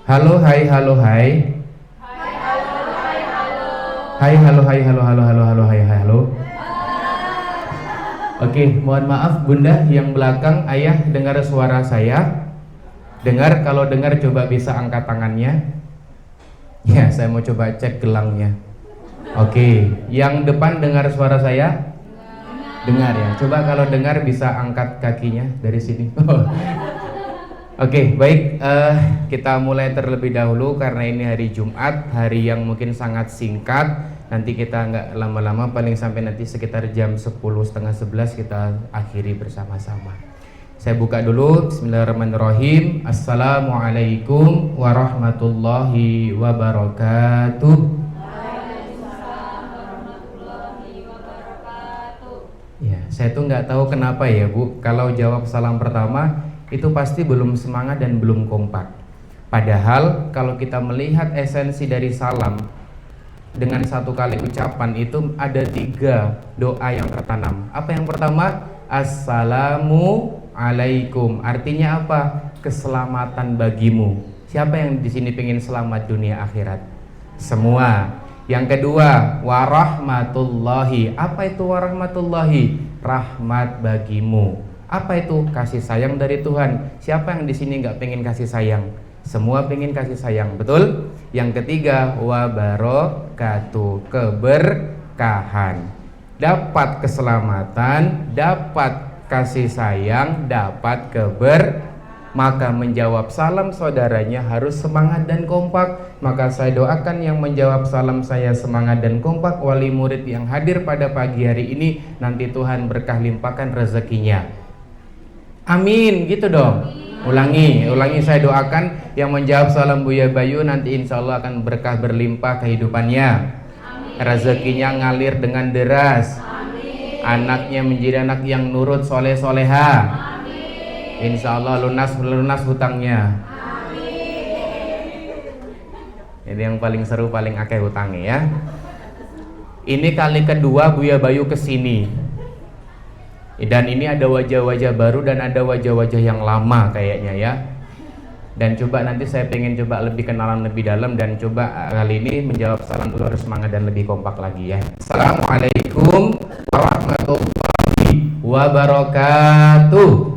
Halo, hai, halo, hai. Hai, halo, hai, halo. Hai, halo, hai, halo, halo, halo, halo, hai, hai, halo. Oke, mohon maaf Bunda yang belakang, Ayah dengar suara saya? Dengar, kalau dengar coba bisa angkat tangannya. Ya, saya mau coba cek gelangnya. Oke, yang depan dengar suara saya? Dengar ya. Coba kalau dengar bisa angkat kakinya dari sini. Oke, baik. Kita mulai terlebih dahulu karena ini hari Jumat, hari yang mungkin sangat singkat. Nanti kita nggak lama-lama, paling sampai nanti sekitar jam 10, setengah 11 kita akhiri bersama-sama. Saya buka dulu. Bismillahirrahmanirrahim. Assalamualaikum warahmatullahi wabarakatuh. Ya, saya tuh nggak tahu kenapa ya Bu, kalau jawab salam pertama itu pasti belum semangat dan belum kompak. Padahal kalau kita melihat esensi dari salam dengan satu kali ucapan itu ada 3 doa yang tertanam. Apa yang pertama? Assalamualaikum. Artinya apa? Keselamatan bagimu. Siapa yang di sini pengen selamat dunia akhirat? Semua. Yang kedua, warahmatullahi. Apa itu warahmatullahi? Rahmat bagimu. Apa itu? Kasih sayang dari Tuhan. Siapa yang di sini nggak pengen kasih sayang? Semua pengen kasih sayang, betul? Yang ketiga, wabarakatuh. Keberkahan. Dapat keselamatan, dapat kasih sayang, dapat maka menjawab salam saudaranya harus semangat dan kompak. Maka saya doakan yang menjawab salam saya semangat dan kompak. Wali murid yang hadir pada pagi hari ini, nanti Tuhan berkah limpahkan rezekinya. Amin, gitu dong. Ulangi saya doakan yang menjawab salam Buya Bayu nanti insya Allah akan berkah berlimpah kehidupannya. Amin. Rezekinya ngalir dengan deras. Amin. Anaknya menjadi anak yang nurut, soleh soleha. Amin. Insya Allah lunas hutangnya. Amin. Ini yang paling seru, paling akeh hutangnya ya. Ini kali kedua Buya Bayu kesini. Dan ini ada wajah-wajah baru dan ada wajah-wajah yang lama kayaknya ya. Dan coba nanti saya pengen coba lebih kenalan lebih dalam. Dan coba kali ini menjawab salam dulu harus semangat dan lebih kompak lagi ya. Assalamualaikum warahmatullahi wabarakatuh.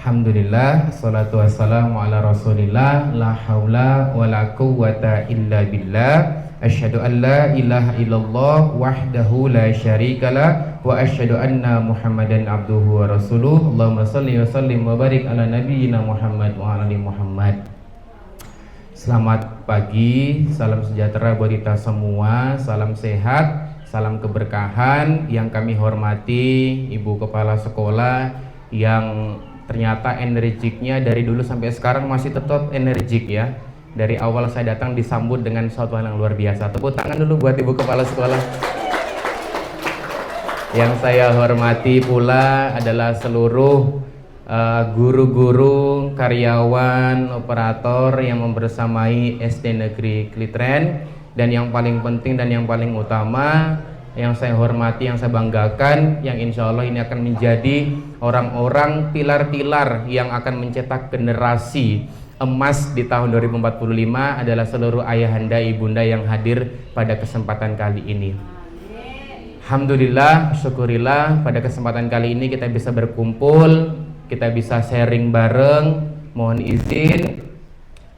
Alhamdulillah, salatu wassalamu ala rasulillah, la haula wa la quwwata illa billah. Asyhadu an la ilaha illallah wahdahu la syarikalah wa asyhadu anna Muhammadan abduhu wa rasuluh. Allahumma shalli wa sallim wa barik ala nabiyyina Muhammad wa ala ali Muhammad. Selamat pagi, salam sejahtera buat kita semua, salam sehat, salam keberkahan. Yang kami hormati Ibu Kepala Sekolah yang ternyata energiknya dari dulu sampai sekarang masih tetap energik ya. Dari awal saya datang disambut dengan suatu hal yang luar biasa. Tepuk tangan dulu buat Ibu Kepala Sekolah. Yang saya hormati pula adalah seluruh guru-guru, karyawan, operator yang membersamai SD Negeri Klitren. Dan yang paling penting dan yang paling utama, yang saya hormati, yang saya banggakan, yang insya Allah ini akan menjadi orang-orang pilar-pilar yang akan mencetak generasi emas di tahun 2045 adalah seluruh ayahanda ibunda yang hadir pada kesempatan kali ini. Alhamdulillah, syukurillah pada kesempatan kali ini kita bisa berkumpul, kita bisa sharing bareng. Mohon izin,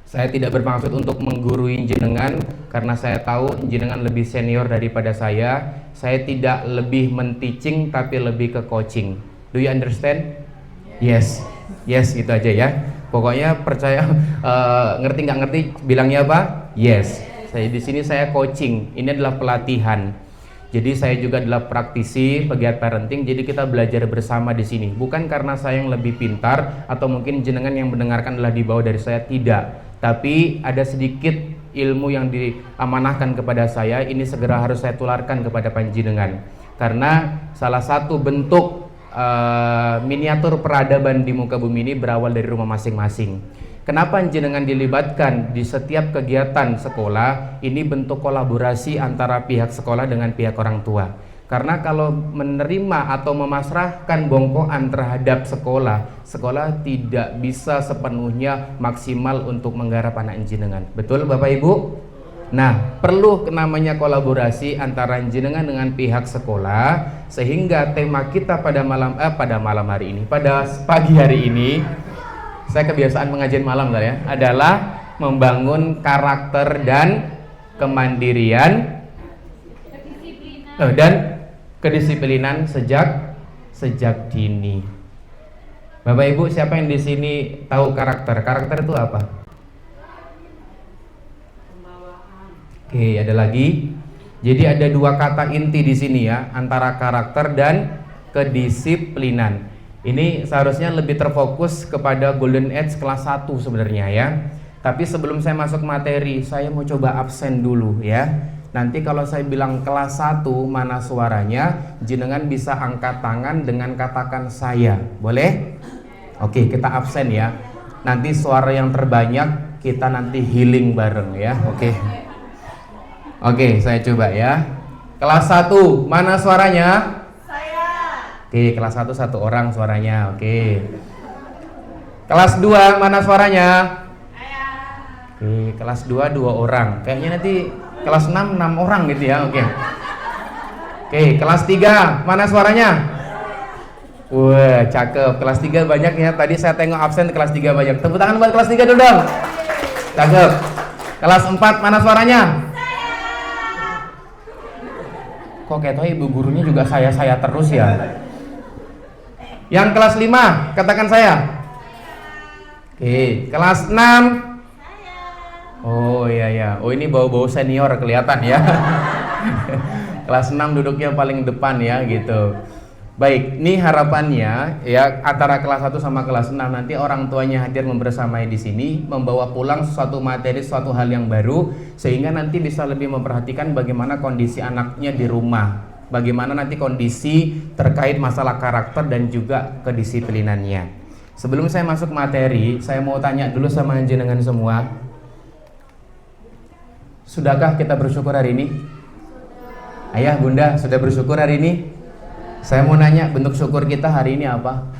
saya tidak bermaksud untuk menggurui jenengan karena saya tahu jenengan lebih senior daripada saya. Saya tidak lebih men-teaching tapi lebih ke coaching. Do you understand? Yes, gitu aja ya. Pokoknya percaya, ngerti nggak ngerti bilangnya apa? Yes. Saya di sini saya coaching. Ini adalah pelatihan. Jadi saya juga adalah praktisi pegiat parenting. Jadi kita belajar bersama di sini. Bukan karena saya yang lebih pintar atau mungkin jenengan yang mendengarkan adalah di bawah dari saya, tidak. Tapi ada sedikit ilmu yang diamanahkan kepada saya, ini segera harus saya tularkan kepada panjenengan. Karena salah satu bentuk miniatur peradaban di muka bumi ini berawal dari rumah masing-masing. Kenapa jenengan dilibatkan di setiap kegiatan sekolah? Ini bentuk kolaborasi antara pihak sekolah dengan pihak orang tua. Karena kalau menerima atau memasrahkan bongkoan terhadap sekolah, sekolah tidak bisa sepenuhnya maksimal untuk menggarap anak jenengan. Betul Bapak Ibu? Nah, perlu namanya kolaborasi antara jenengan dengan pihak sekolah, sehingga tema kita pada pagi hari ini, saya kebiasaan pengajian malam lah ya, adalah membangun karakter dan kemandirian dan kedisiplinan sejak dini. Bapak Ibu, siapa yang di sini tahu karakter? Karakter itu apa? Oke, ada lagi. Jadi ada dua kata inti di sini ya, antara karakter dan kedisiplinan. Ini seharusnya lebih terfokus kepada Golden Age kelas 1 sebenarnya ya. Tapi sebelum saya masuk materi, saya mau coba absen dulu ya. Nanti kalau saya bilang kelas 1 mana suaranya, jenengan bisa angkat tangan dengan katakan saya. Boleh? Oke, kita absen ya. Nanti suara yang terbanyak kita nanti healing bareng ya. Oke, saya coba ya. Kelas 1 mana suaranya? Saya. Oke, kelas 1 satu orang suaranya. Oke. Kelas 2 mana suaranya? Saya. Oke, kelas 2 2 orang. Kayaknya nanti kelas 6 6 orang gitu ya. Oke, kelas 3 mana suaranya? Wah, cakep. Kelas 3 banyak ya. Tadi saya tengok absen kelas 3 banyak. Tepuk tangan buat kelas 3 dulu dong. Cakep. Kelas 4 mana suaranya? Kok kayak tahu ibu gurunya juga saya terus ya. Yang kelas 5 katakan saya. Oke, kelas 6. Oh iya. Oh ini bau-bau senior kelihatan ya. Kelas 6 duduknya paling depan ya gitu. Baik, ini harapannya ya antara kelas 1 sama kelas 6 nanti orang tuanya hadir membersamai di sini, membawa pulang suatu materi, suatu hal yang baru sehingga nanti bisa lebih memperhatikan bagaimana kondisi anaknya di rumah. Bagaimana nanti kondisi terkait masalah karakter dan juga kedisiplinannya. Sebelum saya masuk materi, saya mau tanya dulu sama jenengan semua. Sudahkah kita bersyukur hari ini? Ayah, Bunda, sudah bersyukur hari ini? Saya mau nanya, bentuk syukur kita hari ini apa?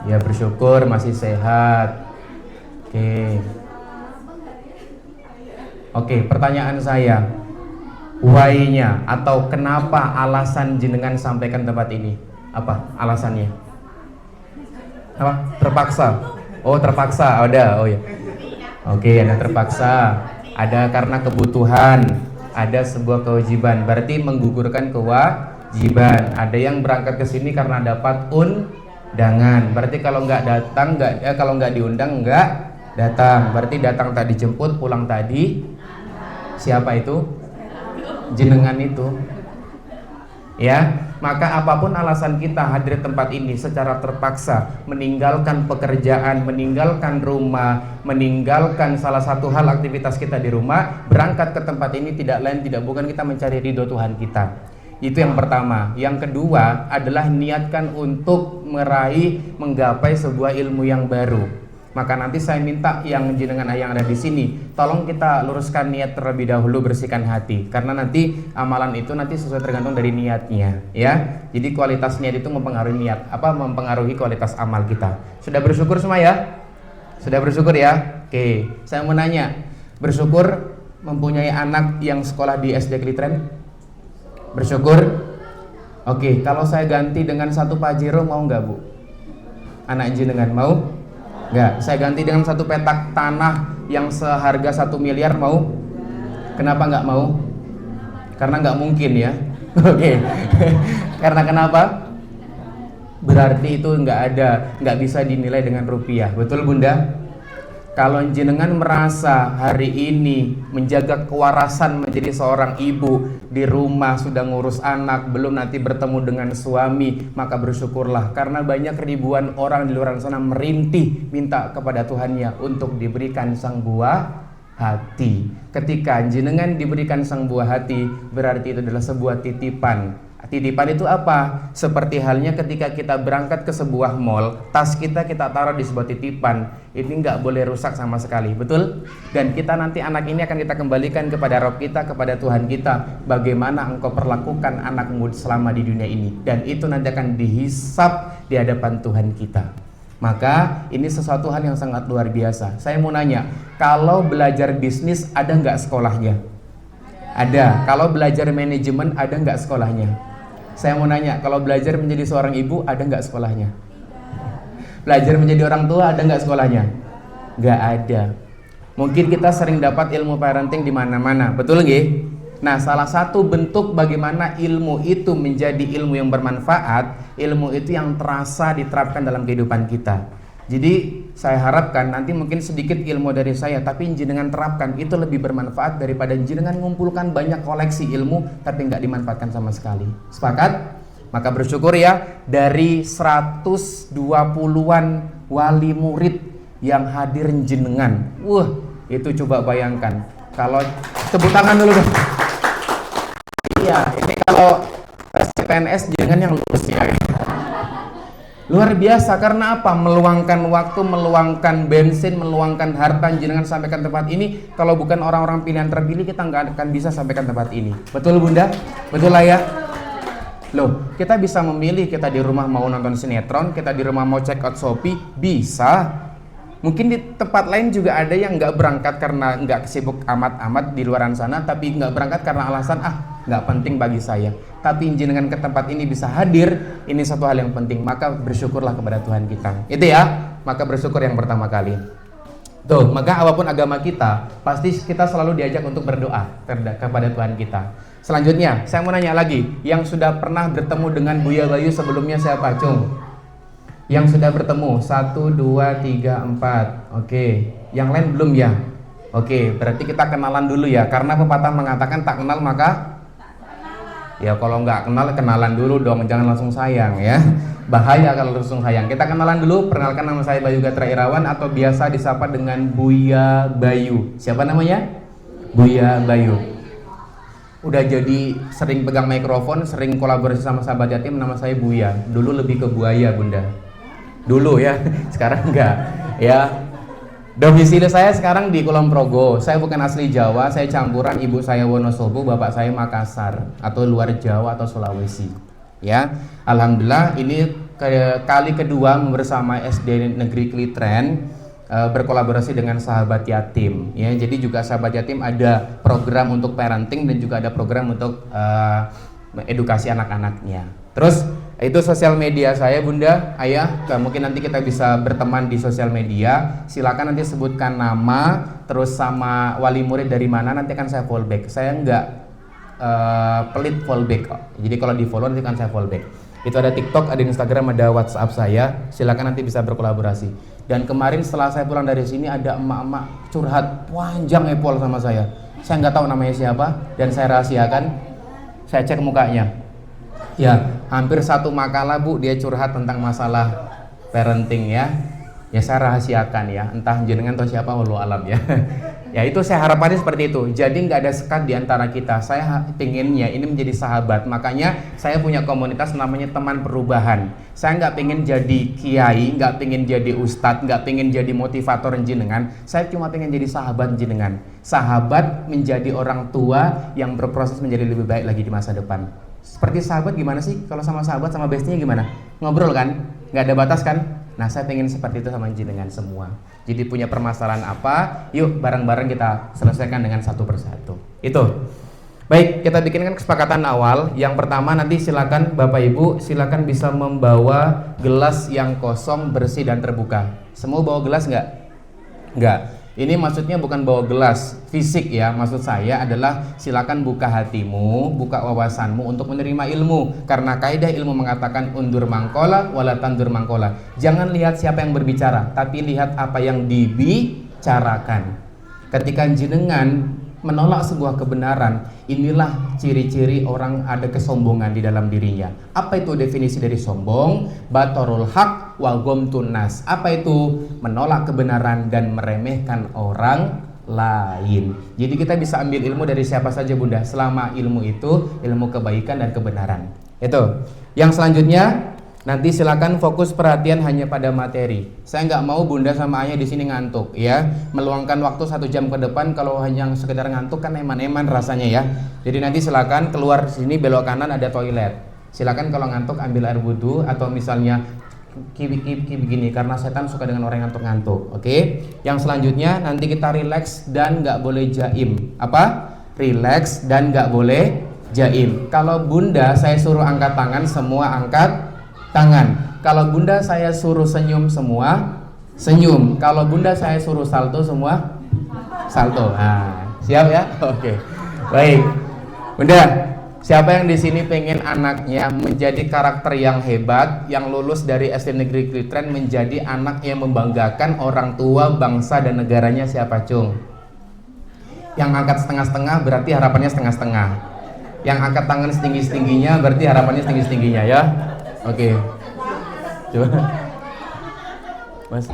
Ya, bersyukur masih sehat. Oke, pertanyaan saya, why-nya atau kenapa alasan jenengan sampaikan tempat ini? Apa alasannya? Apa? Terpaksa? Oh, terpaksa, ada. Oh ya. Oke, ada terpaksa. Ada karena kebutuhan, ada sebuah kewajiban, berarti menggugurkan kewajiban. Ada yang berangkat ke sini karena dapat undangan, berarti kalau nggak diundang nggak datang, berarti datang tak dijemput, pulang tadi. Siapa itu? Jenengan itu. Ya, maka apapun alasan kita hadir tempat ini secara terpaksa, meninggalkan pekerjaan, meninggalkan rumah, meninggalkan salah satu hal aktivitas kita di rumah, berangkat ke tempat ini tidak lain tidak bukan kita mencari ridho Tuhan kita. Itu yang pertama. Yang kedua adalah niatkan untuk menggapai sebuah ilmu yang baru. Maka nanti saya minta yang jenengan yang ada di sini, tolong kita luruskan niat terlebih dahulu, bersihkan hati. Karena nanti amalan itu nanti sesuai tergantung dari niatnya, ya. Jadi kualitas niat itu mempengaruhi kualitas amal kita. Sudah bersyukur semua ya? Sudah bersyukur ya? Oke, saya mau nanya, bersyukur mempunyai anak yang sekolah di SD Klitren? Bersyukur? Oke, kalau saya ganti dengan satu Pajero mau nggak Bu? Anak jenengan mau? Enggak, saya ganti dengan satu petak tanah yang seharga 1 miliar mau? Kenapa nggak mau? Karena nggak mungkin ya. Oke. Karena kenapa? Berarti itu nggak bisa dinilai dengan rupiah. Betul Bunda? Kalau jenengan merasa hari ini menjaga kewarasan menjadi seorang ibu di rumah, sudah ngurus anak, belum nanti bertemu dengan suami, maka bersyukurlah. Karena banyak ribuan orang di luar sana merintih minta kepada Tuhannya untuk diberikan sang buah hati. Ketika jenengan diberikan sang buah hati, berarti itu adalah sebuah titipan Titipan itu apa? Seperti halnya ketika kita berangkat ke sebuah mall, tas kita taruh di sebuah titipan. Ini nggak boleh rusak sama sekali, betul? Dan kita nanti anak ini akan kita kembalikan kepada Rabb kita, kepada Tuhan kita. Bagaimana engkau perlakukan anakmu selama di dunia ini. Dan itu nanti akan dihisap di hadapan Tuhan kita. Maka ini sesuatu hal yang sangat luar biasa. Saya mau nanya, kalau belajar bisnis ada nggak sekolahnya? Ada. Kalau belajar manajemen ada nggak sekolahnya? Saya mau nanya, kalau belajar menjadi seorang ibu ada nggak sekolahnya? Belajar menjadi orang tua ada nggak sekolahnya? Nggak ada. Mungkin kita sering dapat ilmu parenting di mana-mana, betul nggih? Nah, salah satu bentuk bagaimana ilmu itu menjadi ilmu yang bermanfaat, ilmu itu yang terasa diterapkan dalam kehidupan kita. Jadi saya harapkan nanti mungkin sedikit ilmu dari saya, tapi jenengan terapkan itu lebih bermanfaat daripada jenengan mengumpulkan banyak koleksi ilmu tapi nggak dimanfaatkan sama sekali. Sepakat? Maka bersyukur ya, dari 120-an wali murid yang hadir jenengan. Wah, itu coba bayangkan. Kalau tepuk tangan dulu dong. Iya, ini kalau CPNS jenengan yang lulus ya. Luar biasa, karena apa? Meluangkan waktu, meluangkan bensin, meluangkan harta jenengan sampaikan tempat ini. Kalau bukan orang-orang pilihan terpilih, kita nggak akan bisa sampaikan tempat ini. Betul Bunda? Betul lah ya? Loh, kita bisa memilih, kita di rumah mau nonton sinetron, kita di rumah mau check out Shopee, bisa. Mungkin di tempat lain juga ada yang nggak berangkat karena nggak sibuk amat-amat di luaran sana, tapi nggak berangkat karena alasan nggak penting bagi saya. Tapi jenengan ke tempat ini bisa hadir, ini satu hal yang penting. Maka bersyukurlah kepada Tuhan kita. Itu ya, maka bersyukur yang pertama kali. Tuh, maka apapun agama kita, pasti kita selalu diajak untuk berdoa kepada Tuhan kita. Selanjutnya, saya mau nanya lagi, yang sudah pernah bertemu dengan Buya Bayu sebelumnya siapa, Cung? Yang sudah bertemu, 1, 2, 3, 4. Oke, yang lain belum ya? Oke, berarti kita kenalan dulu ya, karena pepatah mengatakan tak kenal maka ya kalau nggak kenal, kenalan dulu dong, jangan langsung sayang ya. Bahaya kalau langsung sayang. Kita kenalan dulu, perkenalkan nama saya Bayu Gatra Irawan atau biasa disapa dengan Buya Bayu. Siapa namanya? Buya Bayu. Udah jadi sering pegang mikrofon, sering kolaborasi sama sahabat yatim, nama saya Buya. Dulu lebih ke buaya Bunda. Dulu ya, sekarang enggak ya. Domisili saya sekarang di Kulon Progo. Saya bukan asli Jawa, saya campuran, ibu saya Wonosobo, bapak saya Makassar atau luar Jawa atau Sulawesi. Ya, alhamdulillah ini kali kedua bersama SD Negeri Klitren berkolaborasi dengan sahabat yatim. Ya, jadi juga sahabat yatim ada program untuk parenting dan juga ada program untuk edukasi anak-anaknya. Terus itu sosial media saya Bunda, Ayah, mungkin nanti kita bisa berteman di sosial media. Silakan nanti sebutkan nama, terus sama wali murid dari mana, nanti akan saya fallback. Saya nggak pelit fallback kok. Jadi kalau di follow nanti akan saya fallback. Itu ada TikTok, ada Instagram, ada WhatsApp saya. Silakan nanti bisa berkolaborasi. Dan kemarin setelah saya pulang dari sini ada emak-emak curhat panjang epol sama saya. Saya nggak tahu namanya siapa dan saya rahasiakan. Saya cek mukanya. Ya, hampir satu makalah Bu dia curhat tentang masalah parenting ya. Ya saya rahasiakan ya, entah jenengan atau siapa wallahu alam ya. Ya itu saya harapannya seperti itu. Jadi nggak ada sekat di antara kita. Saya pinginnya ini menjadi sahabat. Makanya saya punya komunitas namanya Teman Perubahan. Saya nggak pengen jadi kiai, nggak pengen jadi ustadz, nggak pengen jadi motivator jenengan. Saya cuma pengen jadi sahabat jenengan. Sahabat menjadi orang tua yang berproses menjadi lebih baik lagi di masa depan. Seperti sahabat gimana sih? Kalau sama sahabat sama bestinya gimana? Ngobrol kan? Nggak ada batas kan? Nah saya pengen seperti itu sama jenengan semua. Jadi punya permasalahan apa? Yuk bareng-bareng kita selesaikan dengan satu persatu. Itu. Baik, kita bikinkan kesepakatan awal. Yang pertama nanti silakan Bapak Ibu silakan bisa membawa gelas yang kosong, bersih dan terbuka. Semua bawa gelas nggak? Nggak. Ini maksudnya bukan bawa gelas fisik ya, maksud saya adalah silakan buka hatimu, buka wawasanmu untuk menerima ilmu. Karena kaidah ilmu mengatakan undur mangkola wala tandur mangkola. Jangan lihat siapa yang berbicara, tapi lihat apa yang dibicarakan. Ketika jenengan menolak sebuah kebenaran, inilah ciri-ciri orang ada kesombongan di dalam dirinya. Apa itu definisi dari sombong? Batorul haq wa ghamtun nas. Apa itu? Menolak kebenaran dan meremehkan orang lain. Jadi kita bisa ambil ilmu dari siapa saja Bunda, selama ilmu itu ilmu kebaikan dan kebenaran. Itu. Yang selanjutnya, nanti silakan fokus perhatian hanya pada materi. Saya nggak mau bunda sama ayah di sini ngantuk, ya. Meluangkan waktu 1 jam ke depan kalau hanya sekedar ngantuk kan eman-eman rasanya ya. Jadi nanti silakan keluar sini, belok kanan ada toilet. Silakan kalau ngantuk ambil air wudhu atau misalnya kibi begini, karena setan suka dengan orang yang ngantuk-ngantuk. Oke. Yang selanjutnya nanti kita relax dan nggak boleh jaim. Apa? Relax dan nggak boleh jaim. Kalau bunda saya suruh angkat tangan, semua angkat tangan. Kalau bunda saya suruh senyum, semua senyum. Kalau bunda saya suruh salto, semua salto. Nah, siap ya? Oke. Baik. Bunda, siapa yang di sini pengen anaknya menjadi karakter yang hebat, yang lulus dari SD Negeri Klitren menjadi anak yang membanggakan orang tua, bangsa dan negaranya? Siapa, Cung? Yang angkat setengah-setengah berarti harapannya setengah-setengah. Yang angkat tangan setinggi-setingginya berarti harapannya setinggi-setingginya ya. Oke. Coba. Mas.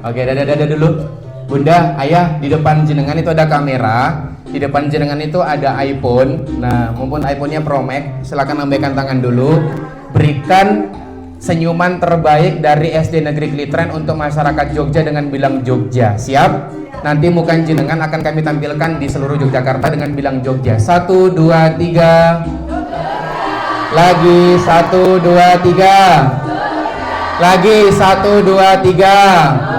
Oke, dadah dulu. Bunda, ayah, di depan jenengan itu ada kamera. Di depan jenengan itu ada iPhone. Nah, mumpun iPhone-nya Pro Max, silakan lambaikan tangan dulu. Berikan senyuman terbaik dari SD Negeri Klitren untuk masyarakat Jogja dengan bilang Jogja. Siap? Nanti muka jenengan akan kami tampilkan di seluruh Yogyakarta dengan bilang Jogja. 1, 2, 3. Lagi 1, 2, 3. Lagi 1, 2, 3.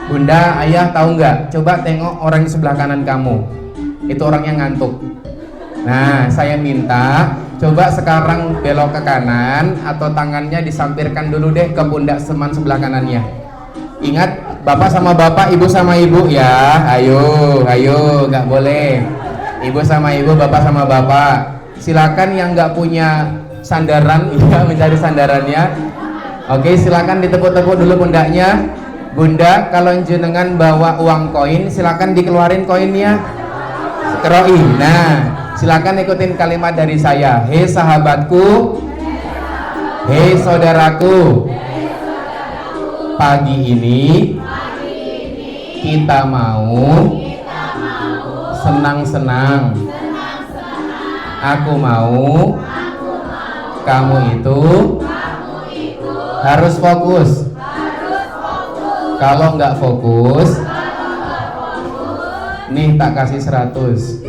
Bunda, ayah tahu nggak? Coba tengok orang di sebelah kanan kamu. Itu orang yang ngantuk. Nah, saya minta coba sekarang belok ke kanan atau tangannya disampirkan dulu deh ke pundak teman sebelah kanannya. Ingat, bapak sama bapak, ibu sama ibu ya. Ayo, nggak boleh. Ibu sama ibu, bapak sama bapak. Silakan yang nggak punya sandaran, ya mencari sandarannya. Oke, silakan ditepuk-tepuk dulu pundaknya. Bunda, kalau jenengan bawa uang koin, silakan dikeluarin koinnya. Keroi. Nah, silakan ikutin kalimat dari saya. Hei sahabatku, hei saudaraku, pagi ini kita mau senang-senang. Aku mau kamu itu harus fokus. Kalau nggak fokus, nih tak kasih 100.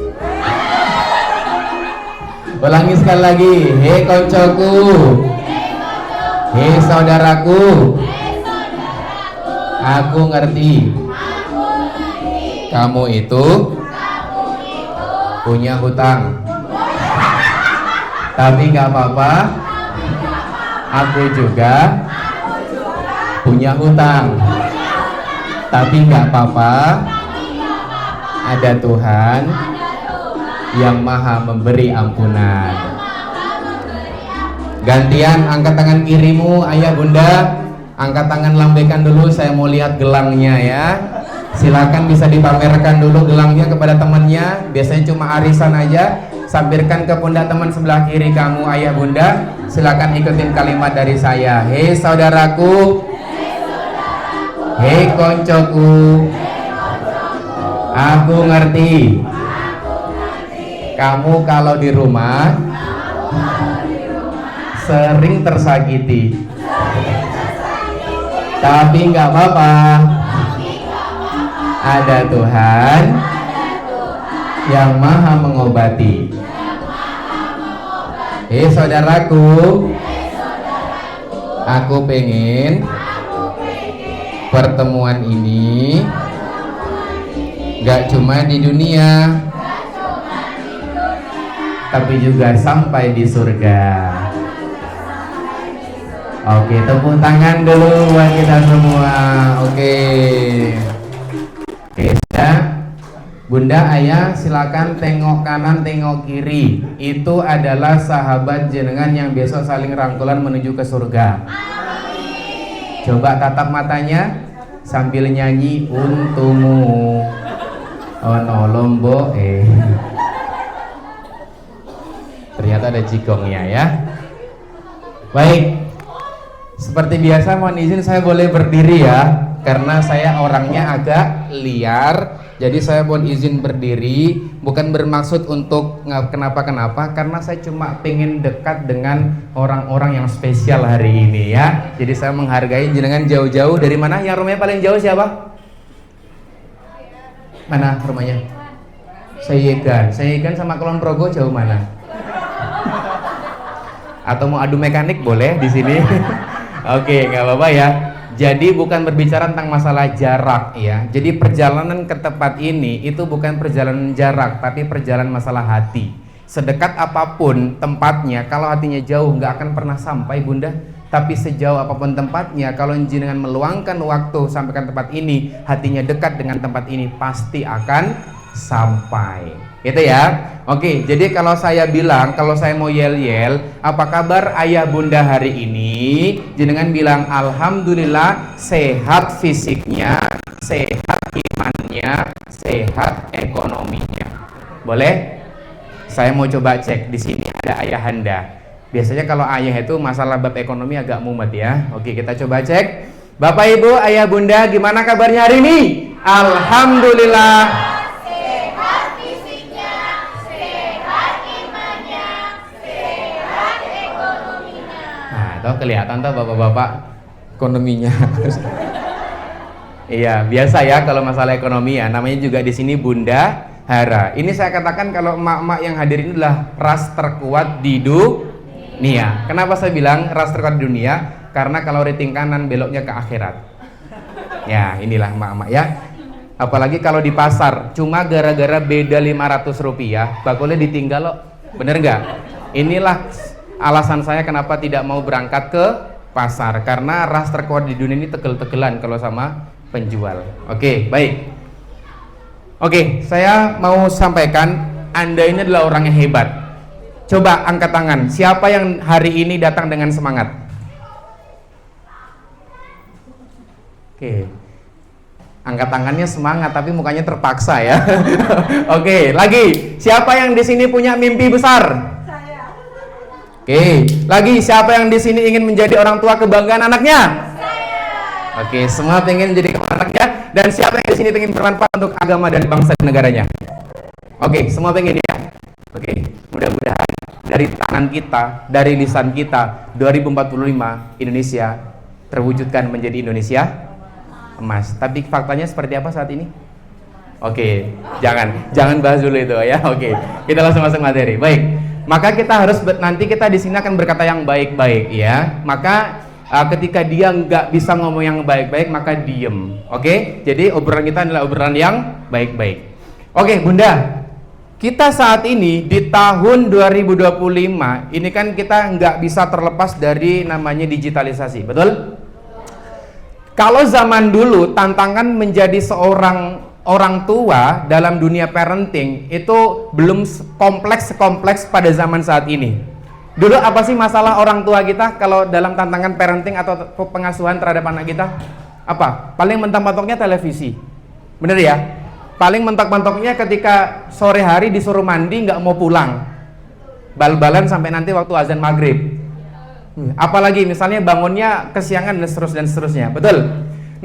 Ulangi sekali lagi. Hei koncoku, hei saudaraku, aku ngerti kamu itu punya hutang, tapi nggak apa-apa, aku juga punya hutang, tapi nggak apa-apa, ada Tuhan yang maha memberi ampunan. Gantian angkat tangan kirimu, ayah bunda, angkat tangan lambaikan dulu, saya mau lihat gelangnya ya. Silakan bisa dipamerkan dulu gelangnya kepada temannya. Biasanya cuma arisan aja. Sampirkan ke pundak teman sebelah kiri kamu, ayah bunda. Silakan ikutin kalimat dari saya. Hei saudaraku, hei koncoku, aku ngerti kamu kalau di rumah sering tersakiti, tapi nggak apa-apa, ada Tuhan yang maha mengobati. Hei saudaraku, aku pengen pertemuan ini gak cuma di dunia, tapi juga sampai di surga. Oke, tepuk tangan dulu buat kita semua. Oke, ya. Bunda, ayah, silakan tengok kanan, tengok kiri. Itu adalah sahabat jenengan yang besok saling rangkulan menuju ke surga. Coba tatap matanya sambil nyanyi untumu. Ono lombo ternyata ada jigongnya ya. Baik, seperti biasa mohon izin saya boleh berdiri ya, karena saya orangnya agak liar, jadi saya mohon izin berdiri, bukan bermaksud untuk kenapa-kenapa, karena saya cuma pengen dekat dengan orang-orang yang spesial hari ini ya. Jadi saya menghargai jenengan jauh-jauh dari mana? Yang rumahnya paling jauh siapa? Mana rumahnya? Sayegan sama Kulon Progo jauh mana? Atau mau adu mekanik boleh di sini? Oke, nggak apa-apa ya. Jadi bukan berbicara tentang masalah jarak ya. Jadi perjalanan ke tempat ini itu bukan perjalanan jarak, tapi perjalanan masalah hati. Sedekat apapun tempatnya, kalau hatinya jauh nggak akan pernah sampai Bunda. Tapi sejauh apapun tempatnya, kalau jenengan meluangkan waktu sampai ke tempat ini, hatinya dekat dengan tempat ini, pasti akan sampai. Gitu ya. Oke, jadi kalau saya bilang, kalau saya mau yel-yel, apa kabar ayah bunda hari ini? Jenengan bilang, alhamdulillah sehat fisiknya, sehat imannya, sehat ekonominya. Boleh? Saya mau coba cek di sini ada ayahanda. Biasanya kalau ayah itu masalah bab ekonomi agak mumet ya. Oke, kita coba cek. Bapak Ibu, ayah bunda, gimana kabarnya hari ini? Alhamdulillah. Kelihatan tuh bapak-bapak ekonominya. Iya, biasa ya kalau masalah ekonomi ya. Namanya juga di sini Bunda Hara. Ini saya katakan kalau emak-emak yang hadir ini adalah ras terkuat di dunia. Kenapa saya bilang ras terkuat di dunia? Karena kalau rating kanan beloknya ke akhirat. Ya, inilah emak-emak ya. Apalagi kalau di pasar cuma gara-gara beda 500 rupiah, bakulnya ditinggal loh. Bener nggak? Inilah alasan saya kenapa tidak mau berangkat ke pasar, karena ras terkuat di dunia ini tegel-tegelan kalau sama penjual. Oke, baik. Oke, saya mau sampaikan Anda ini adalah orang yang hebat. Coba angkat tangan, siapa yang hari ini datang dengan semangat? Oke, angkat tangannya semangat tapi mukanya terpaksa ya. Oke, lagi, siapa yang di sini punya mimpi besar? Oke, lagi siapa yang di sini ingin menjadi orang tua kebanggaan anaknya? Saya. Oke, semua pengen menjadi kebanggaan anaknya. Dan siapa yang di sini pengen bermanfaat untuk agama dan bangsa dan negaranya? Oke, semua pengen ya. Oke, mudah-mudahan dari tangan kita, dari lisan kita, 2045 Indonesia terwujudkan menjadi Indonesia emas. Tapi faktanya seperti apa saat ini? Oke, jangan bahas dulu itu ya. Oke, kita langsung masuk materi. Baik. Maka kita harus, nanti kita di sini akan berkata yang baik-baik ya. Maka ketika dia nggak bisa ngomong yang baik-baik, maka diem. Oke? Jadi obrolan kita adalah obrolan yang baik-baik. Oke, Bunda. Kita saat ini di tahun 2025, ini kan kita nggak bisa terlepas dari namanya digitalisasi, betul? Kalau zaman dulu tantangan menjadi seorang orang tua dalam dunia parenting itu belum kompleks pada zaman saat ini. Dulu apa sih masalah orang tua kita kalau dalam tantangan parenting atau pengasuhan terhadap anak kita? Apa? Paling mentok-mentoknya televisi. Bener ya? Paling mentok-mentoknya ketika sore hari disuruh mandi nggak mau pulang. Bal-balan sampai nanti waktu azan maghrib. Apalagi misalnya bangunnya kesiangan dan seterusnya. Betul?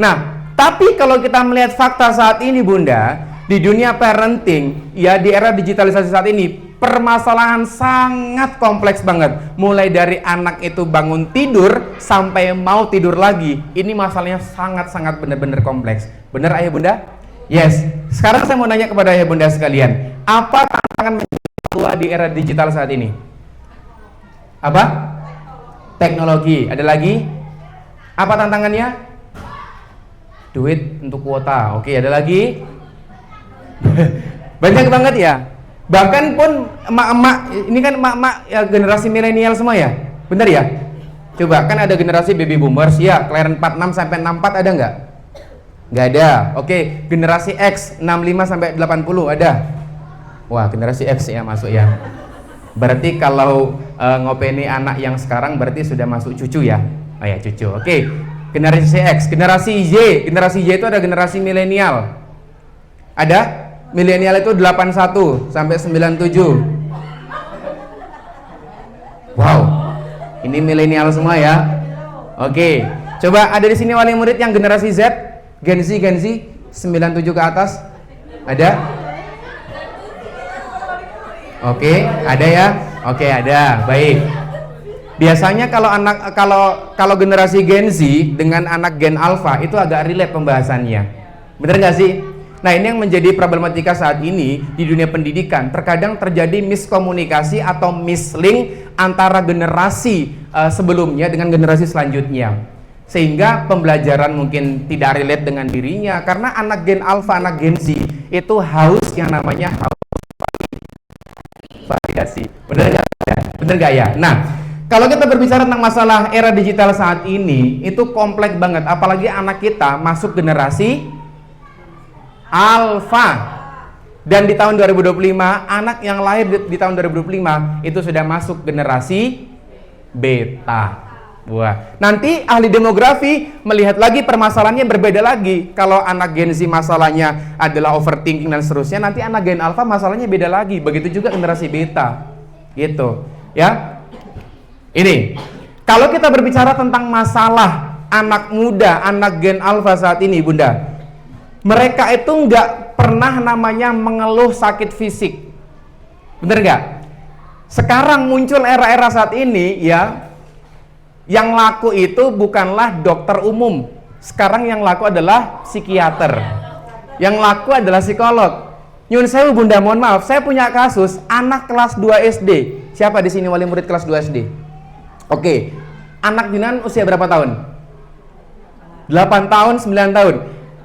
Nah, tapi kalau kita melihat fakta saat ini Bunda, di dunia parenting, ya di era digitalisasi saat ini, permasalahan sangat kompleks banget. Mulai dari anak itu bangun tidur sampai mau tidur lagi, ini masalahnya sangat-sangat benar-benar kompleks. Benar ayah bunda? Yes. Sekarang saya mau nanya kepada ayah bunda sekalian, apa tantangan menjadi tua di era digital saat ini? Apa? Teknologi. Ada lagi? Apa tantangannya? Duit untuk kuota. Oke, ada lagi? Banyak banget ya. Bahkan pun emak-emak, ini kan emak-emak ya, generasi milenial semua ya. Bener ya? Coba, kan ada generasi baby boomers ya, kelahiran 46 sampai 64 ada nggak? Nggak ada. Oke, generasi X 65 sampai 80 ada. Wah, generasi X ya masuk ya. Berarti kalau ngopeni anak yang sekarang berarti sudah masuk cucu ya. Oh ya, cucu. Oke. Generasi X, generasi Y. Generasi Y itu ada generasi milenial. Ada? Milenial itu 81 sampai 97. Wow. Ini milenial semua ya. Oke. Coba ada di sini wali murid yang generasi Z? Gen Z 97 ke atas? Ada? Oke, ada ya? Oke, ada. Baik. Biasanya kalau generasi Gen Z dengan anak Gen Alpha itu agak relate pembahasannya. Bener nggak sih? Nah, ini yang menjadi problematika saat ini di dunia pendidikan. Terkadang terjadi miskomunikasi atau mislink antara generasi sebelumnya dengan generasi selanjutnya. Sehingga pembelajaran mungkin tidak relate dengan dirinya karena anak Gen Alpha, anak Gen Z itu haus yang namanya haus validasi. Bener nggak ya? Nah, kalau kita berbicara tentang masalah era digital saat ini itu kompleks banget, apalagi anak kita masuk generasi Alpha. Dan di tahun 2025 anak yang lahir di tahun 2025 itu sudah masuk generasi Beta. Wah, nanti ahli demografi melihat lagi permasalahannya berbeda lagi. Kalau anak Gen Z masalahnya adalah overthinking dan seterusnya, nanti anak Gen Alpha masalahnya beda lagi. Begitu juga generasi Beta. Gitu, ya. Ini, kalau kita berbicara tentang masalah anak muda, anak Gen Alpha saat ini, Bunda, mereka itu nggak pernah namanya mengeluh sakit fisik. Bener nggak? Sekarang muncul era-era saat ini, ya. Yang laku itu bukanlah dokter umum. Sekarang yang laku adalah psikiater. Yang laku adalah psikolog. Nyun sewu Bunda, mohon maaf, saya punya kasus anak kelas 2 SD. Siapa di sini wali murid kelas 2 SD? Oke. Anak Jinan usia berapa tahun? 8 tahun, 9 tahun.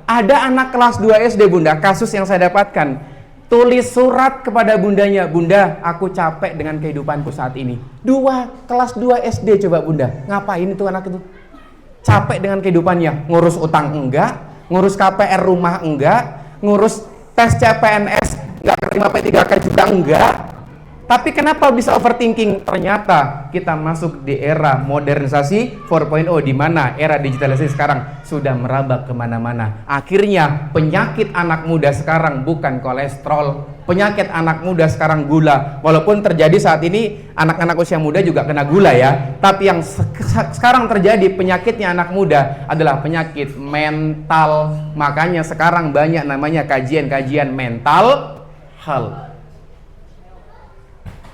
Ada anak kelas 2 SD, Bunda, kasus yang saya dapatkan. Tulis surat kepada bundanya, Bunda, aku capek dengan kehidupanku saat ini. Kelas 2 SD coba Bunda, ngapain itu anak itu? Capek dengan kehidupannya, ngurus utang enggak, ngurus KPR rumah enggak, ngurus tes CPNS enggak, terima P3K juga enggak. Tapi kenapa bisa overthinking? Ternyata kita masuk di era modernisasi 4.0 di mana era digitalisasi sekarang sudah merambah kemana-mana. Akhirnya penyakit anak muda sekarang bukan kolesterol, penyakit anak muda sekarang gula. Walaupun terjadi saat ini anak-anak usia muda juga kena gula ya. Tapi yang sekarang terjadi penyakitnya anak muda adalah penyakit mental. Makanya sekarang banyak namanya kajian-kajian mental health.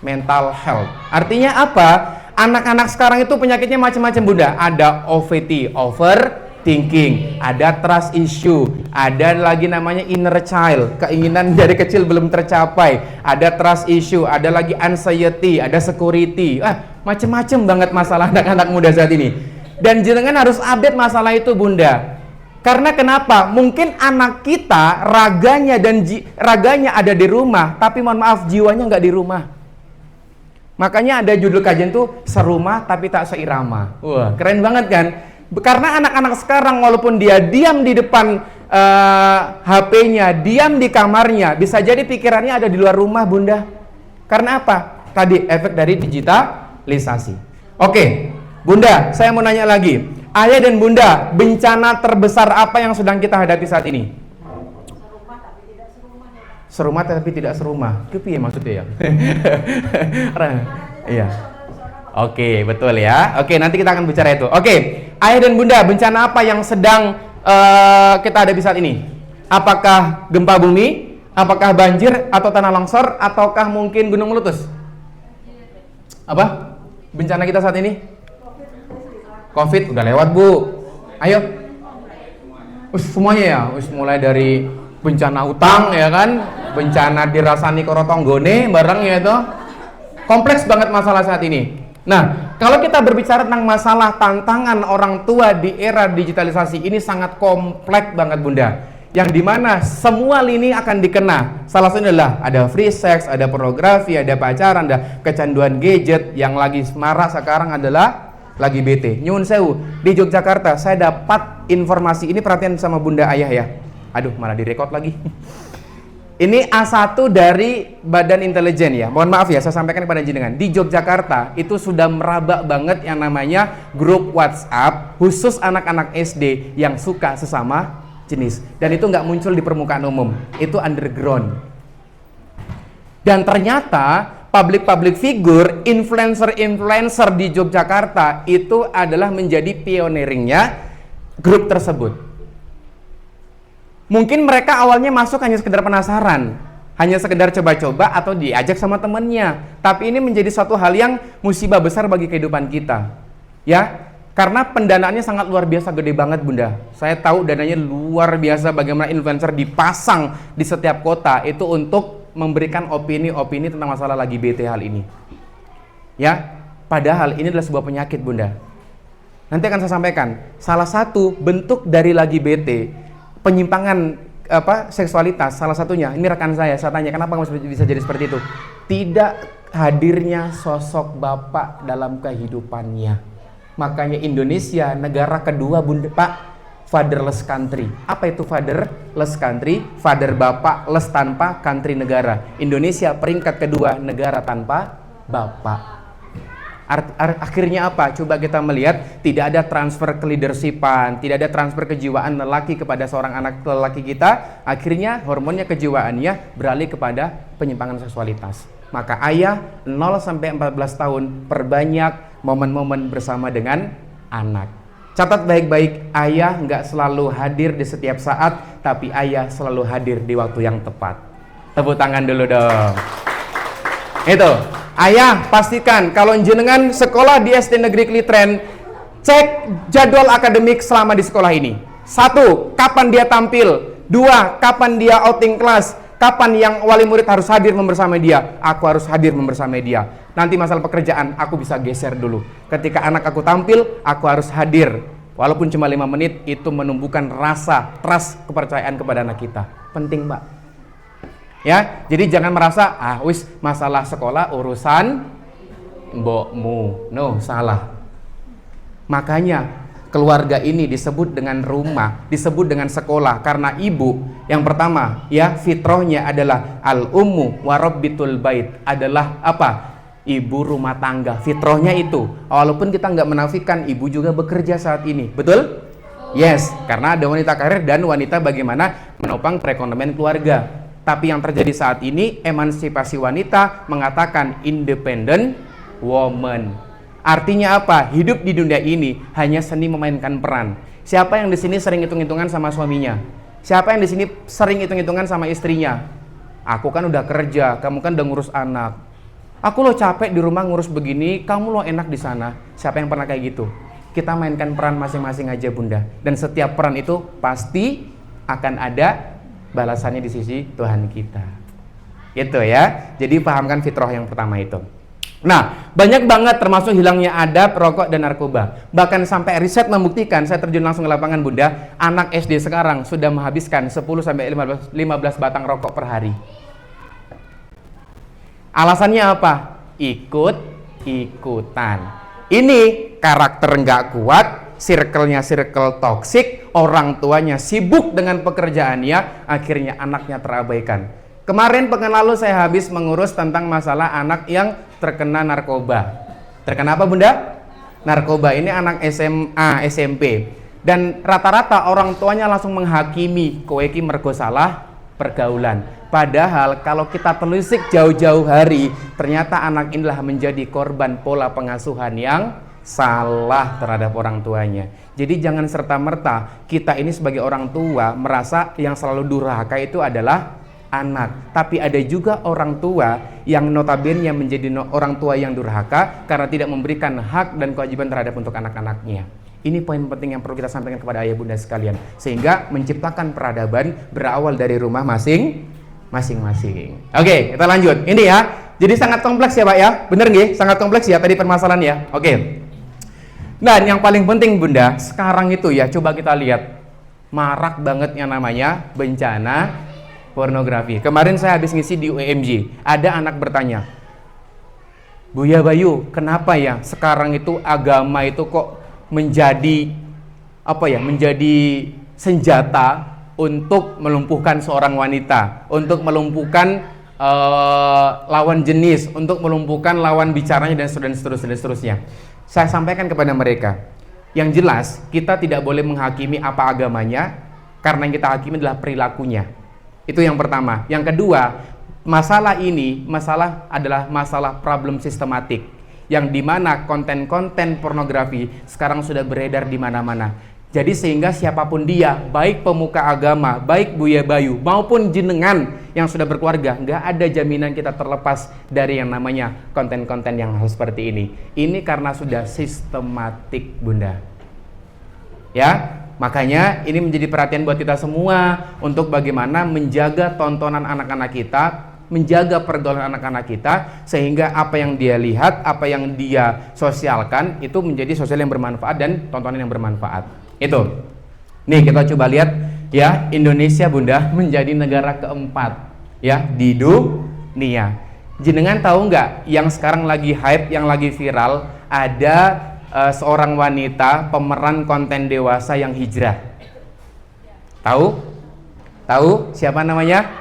Mental health. Artinya apa? Anak-anak sekarang itu penyakitnya macam-macam Bunda. Ada OVT, overthinking, ada trust issue, ada lagi namanya inner child, keinginan dari kecil belum tercapai, ada trust issue, ada lagi anxiety, ada security. Macam-macam banget masalah anak-anak muda saat ini. Dan jenengan harus update masalah itu Bunda. Karena kenapa? Mungkin anak kita raganya raganya ada di rumah, tapi mohon maaf jiwanya nggak di rumah. Makanya ada judul kajian tuh serumah tapi tak seirama. Wah, keren banget kan? Karena anak-anak sekarang walaupun dia diam di depan HP-nya, diam di kamarnya, bisa jadi pikirannya ada di luar rumah Bunda. Karena apa? Tadi efek dari digitalisasi. Oke, Bunda, saya mau nanya lagi. Ayah dan Bunda, bencana terbesar apa yang sedang kita hadapi saat ini? Serumah tapi tidak serumah. Itu ya maksudnya ya? Iya. Oke, betul ya. Oke, nanti kita akan bicara itu. Oke, Ayah dan Bunda, bencana apa yang sedang kita hadapi saat ini? Apakah gempa bumi? Apakah banjir atau tanah longsor? Ataukah mungkin gunung meletus? Apa? Bencana kita saat ini? Covid udah lewat Bu. Ayo. Semuanya ya. Mulai dari bencana utang ya kan, bencana dirasani korotonggone bareng ya itu. Kompleks banget masalah saat ini. Nah, kalau kita berbicara tentang masalah tantangan orang tua di era digitalisasi ini sangat kompleks banget Bunda. Yang dimana semua lini akan dikena. Salah satunya adalah ada free sex, ada pornografi, ada pacaran, ada kecanduan gadget. Yang lagi marak sekarang adalah lagi bete. Nyun sewu, di Yogyakarta saya dapat informasi ini, perhatian sama Bunda Ayah ya. Aduh, malah direkod lagi. Ini A1 dari Badan Intelijen ya. Mohon maaf ya, saya sampaikan kepada jenengan. Di Yogyakarta itu sudah merabak banget yang namanya grup WhatsApp khusus anak-anak SD yang suka sesama jenis. Dan itu nggak muncul di permukaan umum. Itu underground. Dan ternyata public figure, influencer di Yogyakarta itu adalah menjadi pioneeringnya grup tersebut. Mungkin mereka awalnya masuk hanya sekedar penasaran, hanya sekedar coba-coba atau diajak sama temennya. Tapi ini menjadi suatu hal yang musibah besar bagi kehidupan kita. Ya, karena pendanaannya sangat luar biasa, gede banget Bunda. Saya tahu dananya luar biasa bagaimana influencer dipasang di setiap kota itu untuk memberikan opini-opini tentang masalah lagi BT hal ini. Ya, padahal ini adalah sebuah penyakit Bunda. Nanti akan saya sampaikan, salah satu bentuk dari lagi BT, penyimpangan seksualitas, salah satunya, ini rekan saya tanya, kenapa kamu bisa jadi seperti itu? Tidak hadirnya sosok bapak dalam kehidupannya. Makanya Indonesia negara kedua Bunda, Pak, fatherless country. Apa itu fatherless country? Father bapak, less tanpa, country negara. Indonesia peringkat kedua negara tanpa bapak. Akhirnya apa? Coba kita melihat, tidak ada transfer ke leadershipan, tidak ada transfer kejiwaan lelaki kepada seorang anak lelaki kita. Akhirnya hormonnya kejiwaannya beralih kepada penyimpangan seksualitas. Maka ayah 0-14 tahun perbanyak momen-momen bersama dengan anak. Catat baik-baik, ayah nggak selalu hadir di setiap saat, tapi ayah selalu hadir di waktu yang tepat. Tepuk tangan dulu dong. Itu, ayah pastikan kalau jenengan sekolah di SD Negeri Klitren, cek jadwal akademik selama di sekolah ini. 1, kapan dia tampil. 2, kapan dia outing kelas. Kapan yang wali murid harus hadir membersama dia. Aku harus hadir membersama dia. Nanti masalah pekerjaan aku bisa geser dulu. Ketika anak aku tampil, aku harus hadir. Walaupun cuma 5 menit, itu menumbuhkan rasa trust, kepercayaan kepada anak kita. Penting Pak. Ya, jadi jangan merasa masalah sekolah urusan mbokmu. No, salah. Makanya keluarga ini disebut dengan rumah, disebut dengan sekolah karena ibu yang pertama ya fitrahnya adalah al-ummu warabbitul bait, adalah apa? Ibu rumah tangga. Fitrahnya itu. Walaupun kita nggak menafikan ibu juga bekerja saat ini. Betul? Yes, karena ada wanita karir dan wanita bagaimana menopang perekonomian keluarga. Tapi yang terjadi saat ini, emansipasi wanita mengatakan independent woman. Artinya apa? Hidup di dunia ini hanya seni memainkan peran. Siapa yang di sini sering hitung-hitungan sama suaminya? Siapa yang di sini sering hitung-hitungan sama istrinya? Aku kan udah kerja, kamu kan udah ngurus anak. Aku loh capek di rumah ngurus begini, kamu loh enak di sana. Siapa yang pernah kayak gitu? Kita mainkan peran masing-masing aja Bunda. Dan setiap peran itu pasti akan ada balasannya di sisi Tuhan kita. Itu ya. Jadi pahamkan fitrah yang pertama itu. Nah, banyak banget termasuk hilangnya adab, rokok dan narkoba. Bahkan sampai riset membuktikan, saya terjun langsung ke lapangan Bunda, anak SD sekarang sudah menghabiskan 10-15 batang rokok per hari. Alasannya apa? Ikut-ikutan. Ini karakter nggak kuat, circle-nya circle toksik, orang tuanya sibuk dengan pekerjaannya, akhirnya anaknya terabaikan. Kemarin pekan lalu saya habis mengurus tentang masalah anak yang terkena narkoba. Terkena apa Bunda? Narkoba. Ini anak SMA, SMP. Dan rata-rata orang tuanya langsung menghakimi, kowe iki mergo salah pergaulan. Padahal kalau kita telisik jauh-jauh hari, ternyata anak inilah menjadi korban pola pengasuhan yang salah terhadap orang tuanya. Jadi jangan serta-merta kita ini sebagai orang tua merasa yang selalu durhaka itu adalah anak. Tapi ada juga orang tua yang notabene menjadi orang tua yang durhaka karena tidak memberikan hak dan kewajiban terhadap untuk anak-anaknya. Ini poin penting yang perlu kita sampaikan kepada ayah bunda sekalian, sehingga menciptakan peradaban berawal dari rumah masing-masing. Oke, kita lanjut. Ini ya. Jadi sangat kompleks ya Pak ya. Bener nggih? Sangat kompleks ya tadi permasalahan ya. Oke. Dan yang paling penting Bunda, sekarang itu ya coba kita lihat marak banget yang namanya bencana pornografi. Kemarin saya habis ngisi di UMJ, ada anak bertanya, Buya Bayu, kenapa ya sekarang itu agama itu kok menjadi menjadi senjata untuk melumpuhkan seorang wanita, untuk melumpuhkan lawan jenis, untuk melumpuhkan lawan bicaranya dan seterusnya. Saya sampaikan kepada mereka, yang jelas kita tidak boleh menghakimi apa agamanya, karena yang kita hakimi adalah perilakunya. Itu yang pertama. Yang kedua, masalah adalah masalah problem sistematik, yang dimana konten-konten pornografi sekarang sudah beredar di mana-mana. Jadi sehingga siapapun dia, baik pemuka agama, baik Buya Bayu, maupun jenengan yang sudah berkeluarga, nggak ada jaminan kita terlepas dari yang namanya konten-konten yang hal seperti ini. Ini karena sudah sistematik, Bunda. Ya, makanya ini menjadi perhatian buat kita semua untuk bagaimana menjaga tontonan anak-anak kita, menjaga pergaulan anak-anak kita, sehingga apa yang dia lihat, apa yang dia sosialkan itu menjadi sosial yang bermanfaat dan tontonan yang bermanfaat. Itu. Nih kita coba lihat ya, Indonesia, Bunda, menjadi negara keempat ya di dunia. Jenengan tahu nggak yang sekarang lagi hype, yang lagi viral, ada seorang wanita pemeran konten dewasa yang hijrah. Tahu? Tahu siapa namanya?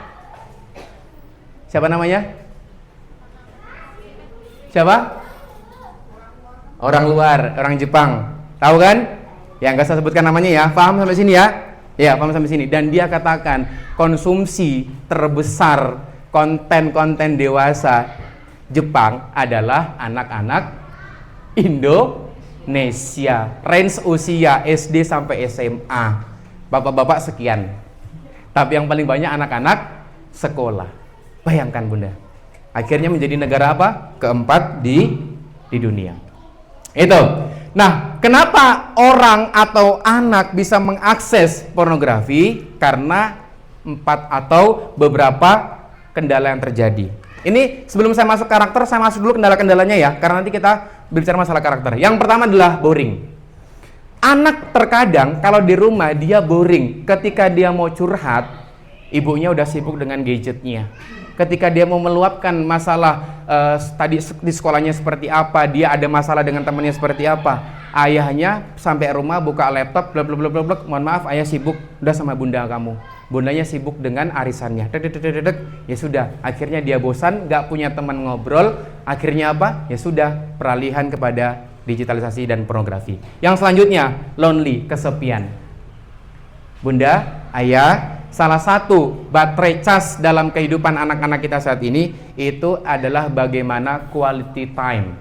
Siapa namanya? Siapa? Orang luar, orang Jepang. Tahu kan? Ya nggak saya sebutkan namanya ya. Paham sampai sini ya? Ya, paham sampai sini. Dan dia katakan konsumsi terbesar konten-konten dewasa Jepang adalah anak-anak Indonesia. Range usia SD sampai SMA. Bapak-bapak sekian. Tapi yang paling banyak anak-anak sekolah. Bayangkan, Bunda. Akhirnya menjadi negara apa? Keempat di dunia. Itu. Nah, kenapa orang atau anak bisa mengakses pornografi? Karena 4 atau beberapa kendala yang terjadi. Ini sebelum saya masuk karakter, saya masuk dulu kendala-kendalanya ya, karena nanti kita berbicara masalah karakter. Yang pertama adalah boring. Anak terkadang kalau di rumah dia boring. Ketika dia mau curhat, ibunya udah sibuk dengan gadgetnya. Ketika dia mau meluapkan masalah tadi di sekolahnya seperti apa, dia ada masalah dengan temannya seperti apa, ayahnya sampai rumah buka laptop, blok, mohon maaf ayah sibuk, udah sama bunda kamu, bundanya sibuk dengan arisannya, ya sudah, akhirnya dia bosan, gak punya teman ngobrol, akhirnya apa? Ya sudah, peralihan kepada digitalisasi dan pornografi. Yang selanjutnya, lonely, kesepian. Bunda, ayah, salah satu baterai cas dalam kehidupan anak-anak kita saat ini itu adalah bagaimana quality time,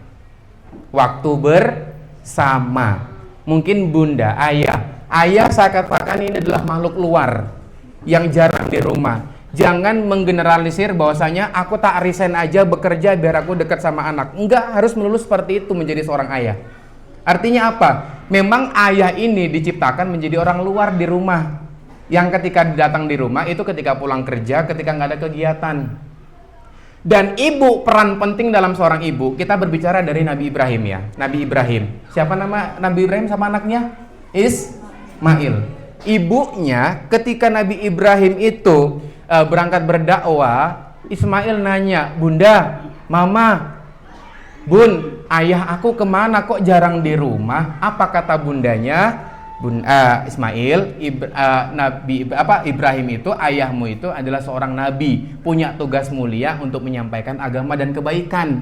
waktu bersama. Mungkin Bunda, ayah saya katakan ini adalah makhluk luar yang jarang di rumah. Jangan menggeneralisir bahwasanya aku tak resign aja bekerja biar aku dekat sama anak. Enggak harus melulu seperti itu menjadi seorang ayah. Artinya apa? Memang ayah ini diciptakan menjadi orang luar di rumah, yang ketika datang di rumah itu ketika pulang kerja, ketika nggak ada kegiatan. Dan ibu, peran penting dalam seorang ibu, kita berbicara dari Nabi Ibrahim ya. Nabi Ibrahim, siapa nama Nabi Ibrahim sama anaknya? Ismail. Ibunya ketika Nabi Ibrahim itu berangkat berdakwah, Ismail nanya, Bunda, Mama, Bun, ayah aku kemana kok jarang di rumah? Apa kata bundanya? Ismail, Ibrahim itu, ayahmu itu adalah seorang nabi, punya tugas mulia untuk menyampaikan agama dan kebaikan.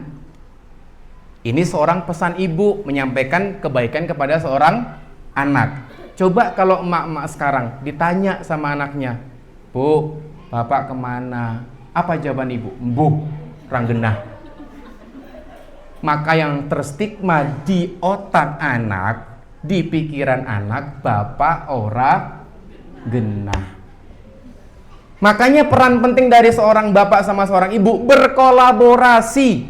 Ini seorang pesan ibu menyampaikan kebaikan kepada seorang anak. Coba kalau emak-emak sekarang ditanya sama anaknya, Bu, bapak kemana? Apa jawaban ibu? Mbuh, ranggenah. Maka yang terstigma di otak anak, di pikiran anak, bapak ora genah. Makanya peran penting dari seorang bapak sama seorang ibu berkolaborasi.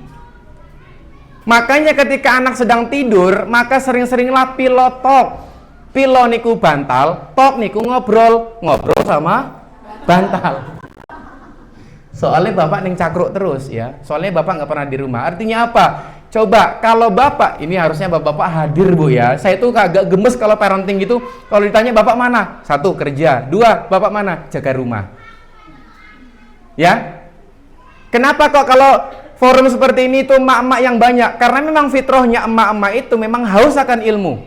Makanya ketika anak sedang tidur, maka sering-seringlah pilot talk. Pilo niku bantal, talk niku ngobrol sama bantal. Soalnya bapak ning cakruk terus ya. Soalnya bapak nggak pernah di rumah. Artinya apa? Coba kalau bapak, ini harusnya bapak hadir Bu ya. Saya tuh agak gemes kalau parenting gitu. Kalau ditanya bapak mana? 1, kerja. 2, bapak mana? Jaga rumah. Ya. Kenapa kok kalau forum seperti ini tuh emak-emak yang banyak? Karena memang fitrahnya emak-emak itu memang haus akan ilmu.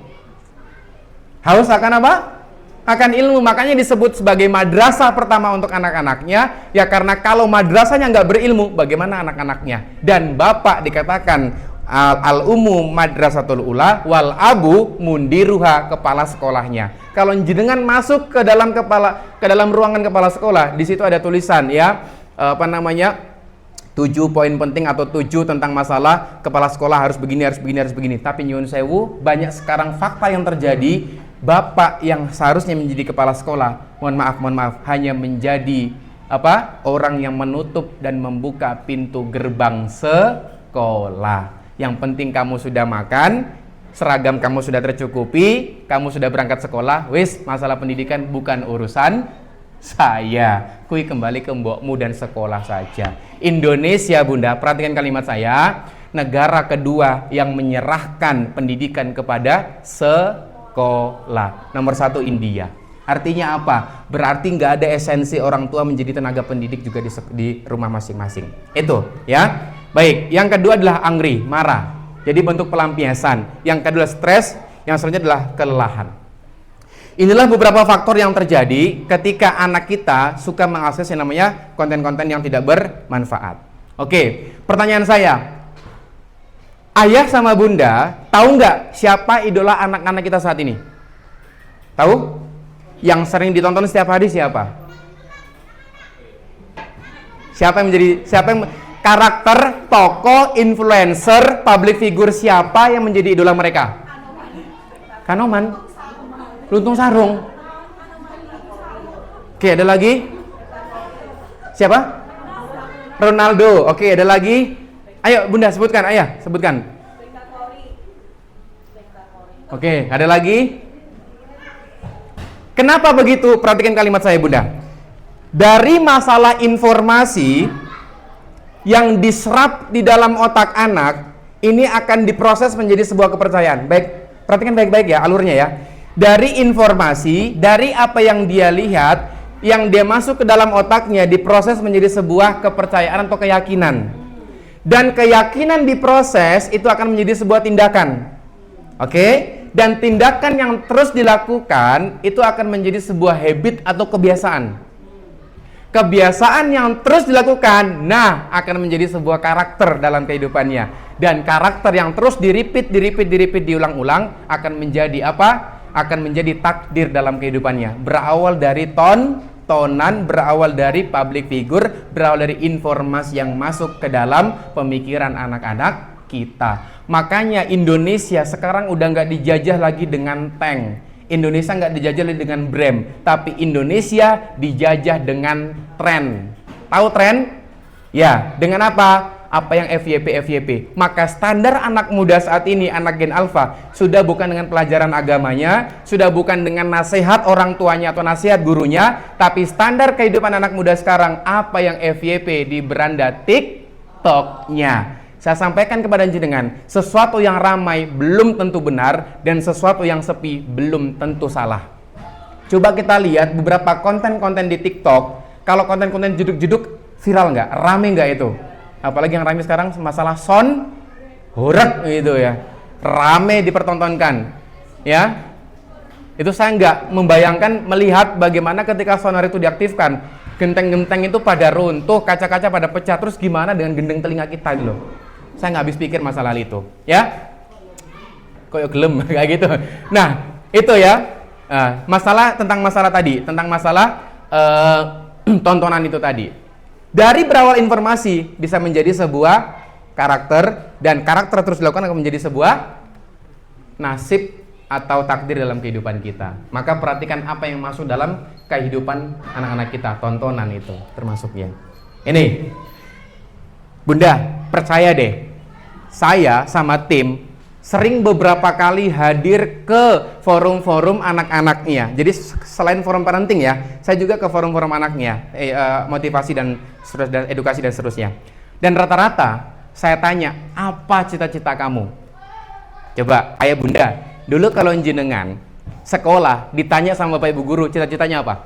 Haus akan apa? Akan ilmu. Makanya disebut sebagai madrasah pertama untuk anak-anaknya. Ya karena kalau madrasahnya nggak berilmu, bagaimana anak-anaknya? Dan bapak dikatakan al-ummu madrasatul ula wal abu mundiruha, kepala sekolahnya. Kalau jenengan masuk ke dalam ruangan kepala sekolah, di situ ada tulisan ya, 7 poin penting atau 7 tentang masalah kepala sekolah harus begini. Tapi nyuwun sewu, banyak sekarang fakta yang terjadi bapak yang seharusnya menjadi kepala sekolah, mohon maaf, hanya menjadi orang yang menutup dan membuka pintu gerbang sekolah. Yang penting kamu sudah makan, seragam kamu sudah tercukupi, kamu sudah berangkat sekolah, wis, masalah pendidikan bukan urusan saya. Kui kembali ke mbokmu dan sekolah saja. Indonesia, Bunda, perhatikan kalimat saya, negara kedua yang menyerahkan pendidikan kepada sekolah. Nomor 1 India. Artinya apa? Berarti nggak ada esensi orang tua menjadi tenaga pendidik juga di rumah masing-masing. Itu ya. Baik, yang kedua adalah angry, marah. Jadi bentuk pelampiasan. Yang kedua stres, yang selanjutnya adalah kelelahan. Inilah beberapa faktor yang terjadi ketika anak kita suka mengakses yang namanya konten-konten yang tidak bermanfaat. Oke, pertanyaan saya, ayah sama bunda tahu nggak siapa idola anak-anak kita saat ini? Tahu? Yang sering ditonton setiap hari siapa? Siapa yang karakter, tokoh, influencer, public figure, siapa yang menjadi idola mereka? Kanoman. Luntung Sarung. Oke, ada lagi? Siapa? Ronaldo. Oke, ada lagi? Ayo, Bunda sebutkan, ayah, sebutkan. Oke, ada lagi? Kenapa begitu? Perhatikan kalimat saya, Bunda. Dari masalah informasi yang diserap di dalam otak anak, ini akan diproses menjadi sebuah kepercayaan. Baik, perhatikan baik-baik ya alurnya ya. Dari informasi, dari apa yang dia lihat, yang dia masuk ke dalam otaknya diproses menjadi sebuah kepercayaan atau keyakinan. Dan keyakinan diproses itu akan menjadi sebuah tindakan. Oke? Dan tindakan yang terus dilakukan itu akan menjadi sebuah habit atau kebiasaan. Kebiasaan yang terus dilakukan, nah, akan menjadi sebuah karakter dalam kehidupannya. Dan karakter yang terus direpeat, diulang-ulang akan menjadi apa? Akan menjadi takdir dalam kehidupannya. Berawal dari tontonan, berawal dari public figure, berawal dari informasi yang masuk ke dalam pemikiran anak-anak kita. Makanya Indonesia sekarang udah nggak dijajah lagi dengan tank. Indonesia nggak dijajah lagi dengan brem, tapi Indonesia dijajah dengan tren. Tahu tren? Ya, dengan apa? Apa yang FYP. Maka standar anak muda saat ini, anak Gen Alpha, sudah bukan dengan pelajaran agamanya, sudah bukan dengan nasihat orang tuanya atau nasihat gurunya, tapi standar kehidupan anak muda sekarang, apa yang FYP di beranda TikTok-nya. Saya sampaikan kepada jenengan, sesuatu yang ramai belum tentu benar, dan sesuatu yang sepi belum tentu salah. Coba kita lihat beberapa konten-konten di TikTok, kalau konten-konten jeduk-jeduk, viral nggak? Rame nggak itu? Apalagi yang ramai sekarang masalah horeg gitu ya, rame dipertontonkan ya. Itu saya nggak membayangkan melihat bagaimana ketika sonar itu diaktifkan, genteng-genteng itu pada runtuh, kaca-kaca pada pecah, terus gimana dengan gendeng telinga kita gitu loh. Saya nggak habis pikir masalah itu ya, koyo gelem kayak gitu. Nah itu ya, masalah tadi tentang masalah tontonan itu tadi. Dari berawal informasi bisa menjadi sebuah karakter, dan karakter terus dilakukan akan menjadi sebuah nasib atau takdir dalam kehidupan kita. Maka perhatikan apa yang masuk dalam kehidupan anak-anak kita, tontonan itu termasuknya. Ini, Bunda, percaya deh, saya sama tim sering beberapa kali hadir ke forum-forum anak-anaknya. Jadi selain forum parenting ya, saya juga ke forum-forum anaknya, motivasi dan edukasi dan seterusnya. Dan rata-rata saya tanya, apa cita-cita kamu? Coba, ayah bunda, dulu kalau jenengan sekolah ditanya sama bapak ibu guru, cita-citanya apa?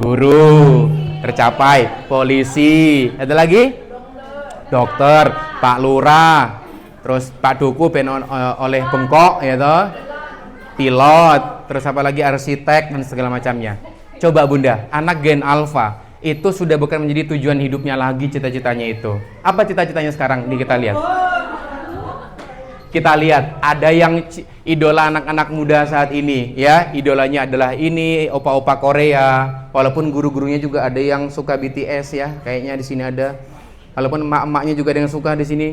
Guru, tercapai. Polisi, ada lagi? Dokter, Pak Lurah. Terus Pak Duku oleh bengkok ya toh, pilot, terus apa lagi arsitek dan segala macamnya. Coba bunda, anak Gen Alpha itu sudah bukan menjadi tujuan hidupnya lagi, cita-citanya itu. Apa cita-citanya sekarang? Kita lihat. Kita lihat, ada yang idola anak-anak muda saat ini ya, idolanya adalah ini opa-opa Korea. Walaupun guru-gurunya juga ada yang suka BTS ya, kayaknya di sini ada. Walaupun emak-emaknya juga ada yang suka di sini.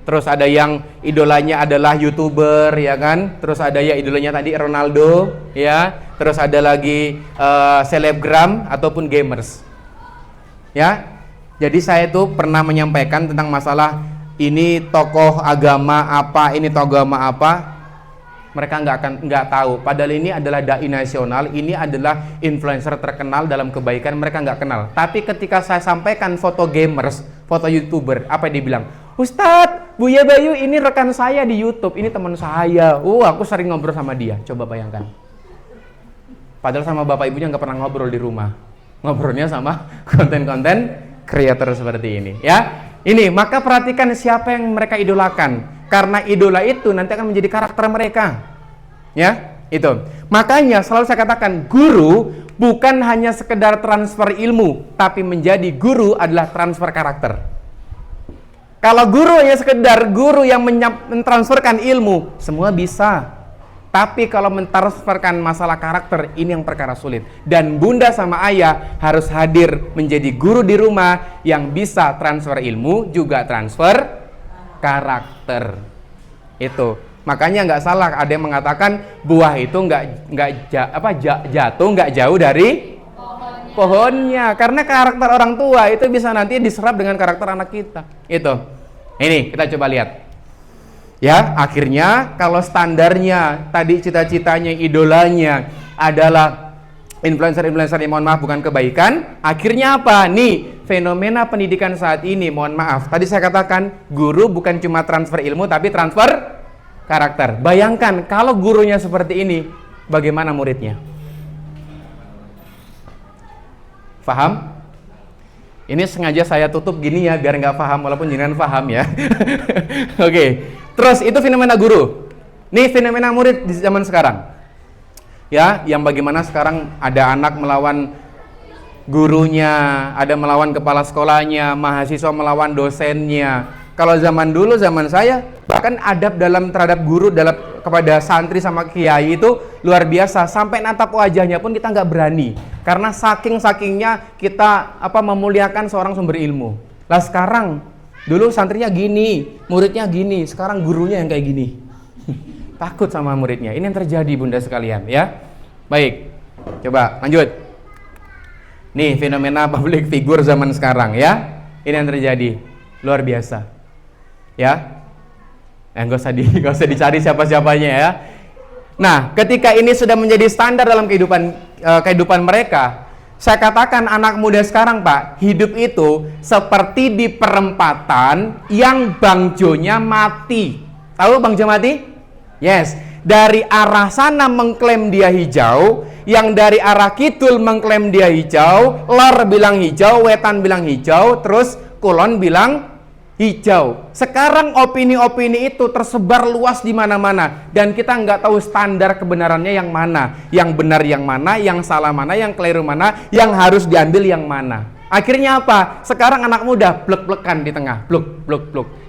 terus ada yang idolanya adalah YouTuber, ya kan? Terus ada ya idolanya tadi Ronaldo, ya. Terus ada lagi selebgram ataupun gamers. Ya. Jadi saya tuh pernah menyampaikan tentang masalah ini tokoh agama apa, ini tokoh agama apa. Mereka nggak tahu. Padahal ini adalah dai nasional, ini adalah influencer terkenal dalam kebaikan, mereka nggak kenal. Tapi ketika saya sampaikan foto gamers, foto YouTuber, apa yang dia bilang? Ustadz, Buya Bayu ini rekan saya di YouTube, ini teman saya. Aku sering ngobrol sama dia. Coba bayangkan. Padahal sama bapak ibunya nggak pernah ngobrol di rumah. Ngobrolnya sama konten-konten creator seperti ini, ya. Ini, maka perhatikan siapa yang mereka idolakan. Karena idola itu nanti akan menjadi karakter mereka. Ya, itu. Makanya selalu saya katakan, guru bukan hanya sekedar transfer ilmu, tapi menjadi guru adalah transfer karakter. Kalau guru hanya sekedar guru yang mentransferkan ilmu, semua bisa. Tapi kalau mentransferkan masalah karakter, ini yang perkara sulit. Dan bunda sama ayah harus hadir menjadi guru di rumah yang bisa transfer ilmu, juga transfer karakter. Itu. Makanya nggak salah ada yang mengatakan buah itu jatuh nggak jauh dari pohonnya. Karena karakter orang tua itu bisa nanti diserap dengan karakter anak kita. Itu. Ini kita coba lihat. Ya, akhirnya kalau standarnya tadi cita-citanya, idolanya adalah influencer-influencer yang mohon maaf bukan kebaikan, akhirnya apa? Nih, fenomena pendidikan saat ini, mohon maaf. Tadi saya katakan, guru bukan cuma transfer ilmu tapi transfer karakter. Bayangkan kalau gurunya seperti ini, bagaimana muridnya? Paham? Ini sengaja saya tutup gini ya biar nggak paham walaupun jenengan paham ya. Oke. Terus itu fenomena guru. Nih fenomena murid di zaman sekarang. Ya, yang bagaimana sekarang ada anak melawan gurunya, ada melawan kepala sekolahnya, mahasiswa melawan dosennya. Kalau zaman dulu, zaman saya, bahkan adab terhadap guru kepada santri sama kiai itu luar biasa. Sampai natap wajahnya pun kita nggak berani. Karena saking-sakingnya kita memuliakan seorang sumber ilmu. Lah sekarang, dulu santrinya gini, muridnya gini, sekarang gurunya yang kayak gini. Takut sama muridnya. Ini yang terjadi bunda sekalian ya. Baik, coba lanjut. Nih fenomena public figure zaman sekarang ya. Ini yang terjadi, luar biasa. Ya, nggak usah dicari siapa-siapanya ya. Nah, ketika ini sudah menjadi standar dalam kehidupan mereka, saya katakan anak muda sekarang Pak, hidup itu seperti di perempatan yang Bang Jo-nya mati. Tahu Bang Jo mati? Yes. Dari arah sana mengklaim dia hijau, yang dari arah kidul mengklaim dia hijau, lor bilang hijau, wetan bilang hijau, terus kulon bilang hijau. Sekarang opini-opini itu tersebar luas di mana-mana dan kita nggak tahu standar kebenarannya yang mana, yang benar yang mana, yang salah mana, yang keliru mana, yang harus diambil yang mana. Akhirnya apa? Sekarang anak muda blek-blekan di tengah, blek,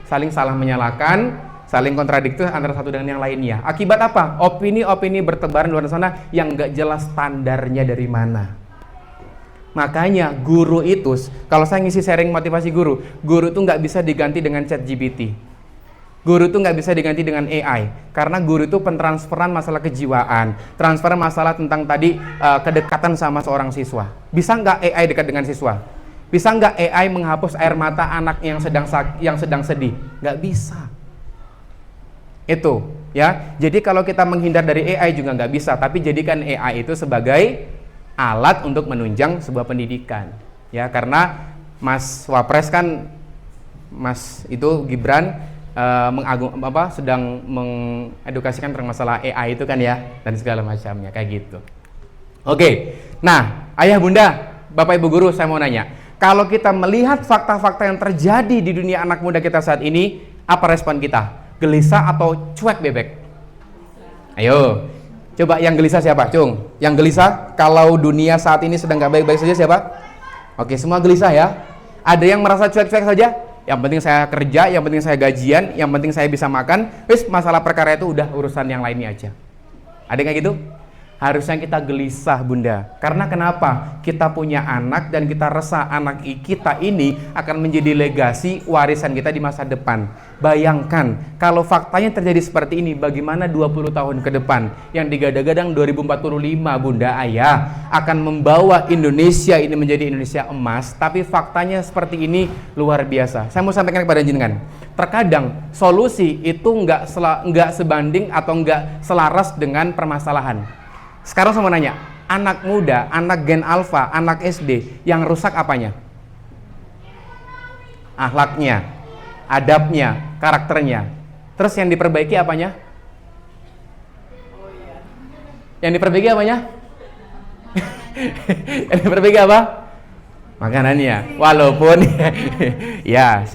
saling salah menyalahkan, saling kontradiktif antara satu dengan yang lainnya. Akibat apa? Opini-opini bertebaran luar sana yang nggak jelas standarnya dari mana. Makanya guru itu, kalau saya ngisi sharing motivasi guru itu nggak bisa diganti dengan ChatGPT. Guru itu nggak bisa diganti dengan AI, karena guru itu pentransferan masalah kejiwaan, transfer masalah tentang tadi kedekatan sama seorang siswa. Bisa nggak AI dekat dengan siswa? Bisa nggak AI menghapus air mata anak yang sedang sedih? Nggak bisa. Itu, ya. Jadi kalau kita menghindar dari AI juga nggak bisa, tapi jadikan AI itu sebagai alat untuk menunjang sebuah pendidikan, ya. Karena Mas Gibran sedang mengedukasikan tentang masalah AI itu kan ya, dan segala macamnya kayak gitu. Oke, nah ayah bunda, bapak ibu guru, saya mau nanya, kalau kita melihat fakta-fakta yang terjadi di dunia anak muda kita saat ini, apa respon kita? Gelisah atau cuek bebek? Ayo, coba yang gelisah siapa, Cung? Yang gelisah kalau dunia saat ini sedang gak baik-baik saja siapa? Oke, semua gelisah ya. Ada yang merasa cuek-cuek saja? Yang penting saya kerja, yang penting saya gajian, yang penting saya bisa makan. Wis masalah perkara itu udah urusan yang lainnya aja. Ada yang kayak gitu? Harusnya kita gelisah bunda. Karena kenapa? Kita punya anak dan kita resah anak kita ini akan menjadi legasi warisan kita di masa depan. Bayangkan kalau faktanya terjadi seperti ini, bagaimana 20 tahun ke depan yang digadang-gadang 2045 bunda ayah akan membawa Indonesia ini menjadi Indonesia emas. Tapi faktanya seperti ini luar biasa. Saya mau sampaikan kepada jenengan, terkadang solusi itu nggak sebanding atau nggak selaras dengan permasalahan. Sekarang saya mau nanya, anak muda, anak gen alfa, anak SD, yang rusak apanya? Akhlaknya, adabnya, karakternya. Terus yang diperbaiki apanya? Yang diperbaiki apanya? Yang diperbaiki apa? Makanannya. Walaupun ya,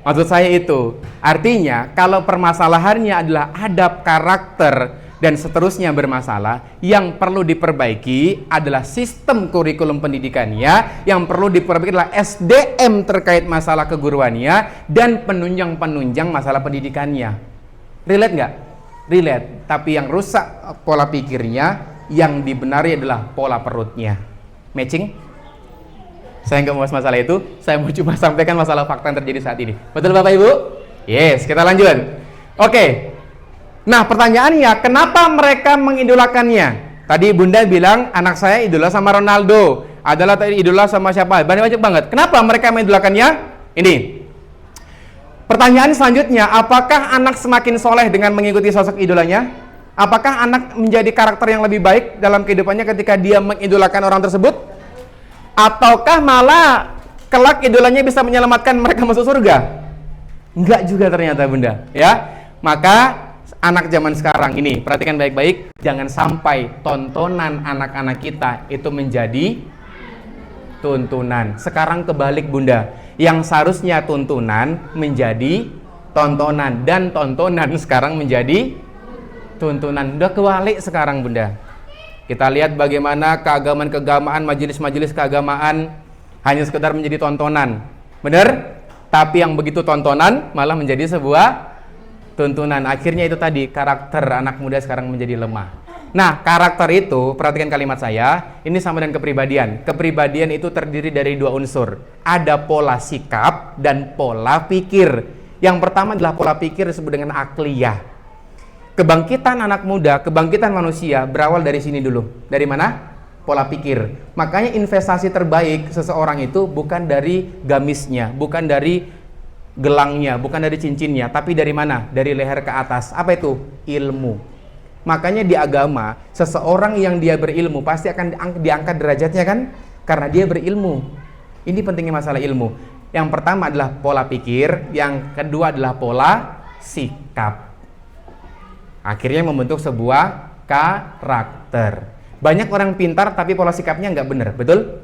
maksud saya itu. Artinya, kalau permasalahannya adalah adab, karakter, dan seterusnya bermasalah, yang perlu diperbaiki adalah sistem kurikulum pendidikannya, yang perlu diperbaiki adalah SDM terkait masalah keguruannya, dan penunjang masalah pendidikannya. Relate nggak? Relate. Tapi yang rusak pola pikirnya, yang dibenari adalah pola perutnya. Matching? Saya nggak mau bahas masalah itu, saya mau cuma sampaikan masalah fakta yang terjadi saat ini. Betul Bapak Ibu? Yes, kita lanjut. Oke. Nah pertanyaannya, kenapa mereka mengidolakannya? Tadi bunda bilang anak saya idola sama Ronaldo, adalah tadi idola sama siapa? Banyak banget. Kenapa mereka mengidolakannya? Ini. Pertanyaan selanjutnya, apakah anak semakin soleh dengan mengikuti sosok idolanya? Apakah anak menjadi karakter yang lebih baik dalam kehidupannya ketika dia mengidolakan orang tersebut? Ataukah malah kelak idolanya bisa menyelamatkan mereka masuk surga? Enggak juga ternyata bunda. Ya, maka anak zaman sekarang ini, perhatikan baik-baik, jangan sampai tontonan anak-anak kita itu menjadi tuntunan. Sekarang kebalik bunda, yang seharusnya tuntunan menjadi tontonan, dan tontonan sekarang menjadi tuntunan. Udah kebalik sekarang bunda. Kita lihat bagaimana keagamaan, majelis-majelis keagamaan hanya sekedar menjadi tontonan. Benar? Tapi yang begitu tontonan malah menjadi sebuah tuntunan. Akhirnya itu tadi, karakter anak muda sekarang menjadi lemah. Nah, karakter itu, perhatikan kalimat saya, ini sama dengan kepribadian. Kepribadian itu terdiri dari dua unsur. Ada pola sikap dan pola pikir. Yang pertama adalah pola pikir disebut dengan akliyah. Kebangkitan anak muda, kebangkitan manusia berawal dari sini dulu. Dari mana? Pola pikir. Makanya investasi terbaik seseorang itu bukan dari gamisnya, bukan dari gelangnya, bukan dari cincinnya, tapi dari mana? Dari leher ke atas. Apa itu? Ilmu. Makanya di agama, seseorang yang dia berilmu pasti akan diangkat derajatnya kan? Karena dia berilmu. Ini pentingnya masalah ilmu. Yang pertama adalah pola pikir, yang kedua adalah pola sikap. Akhirnya membentuk sebuah karakter. Banyak orang pintar tapi pola sikapnya nggak bener, betul?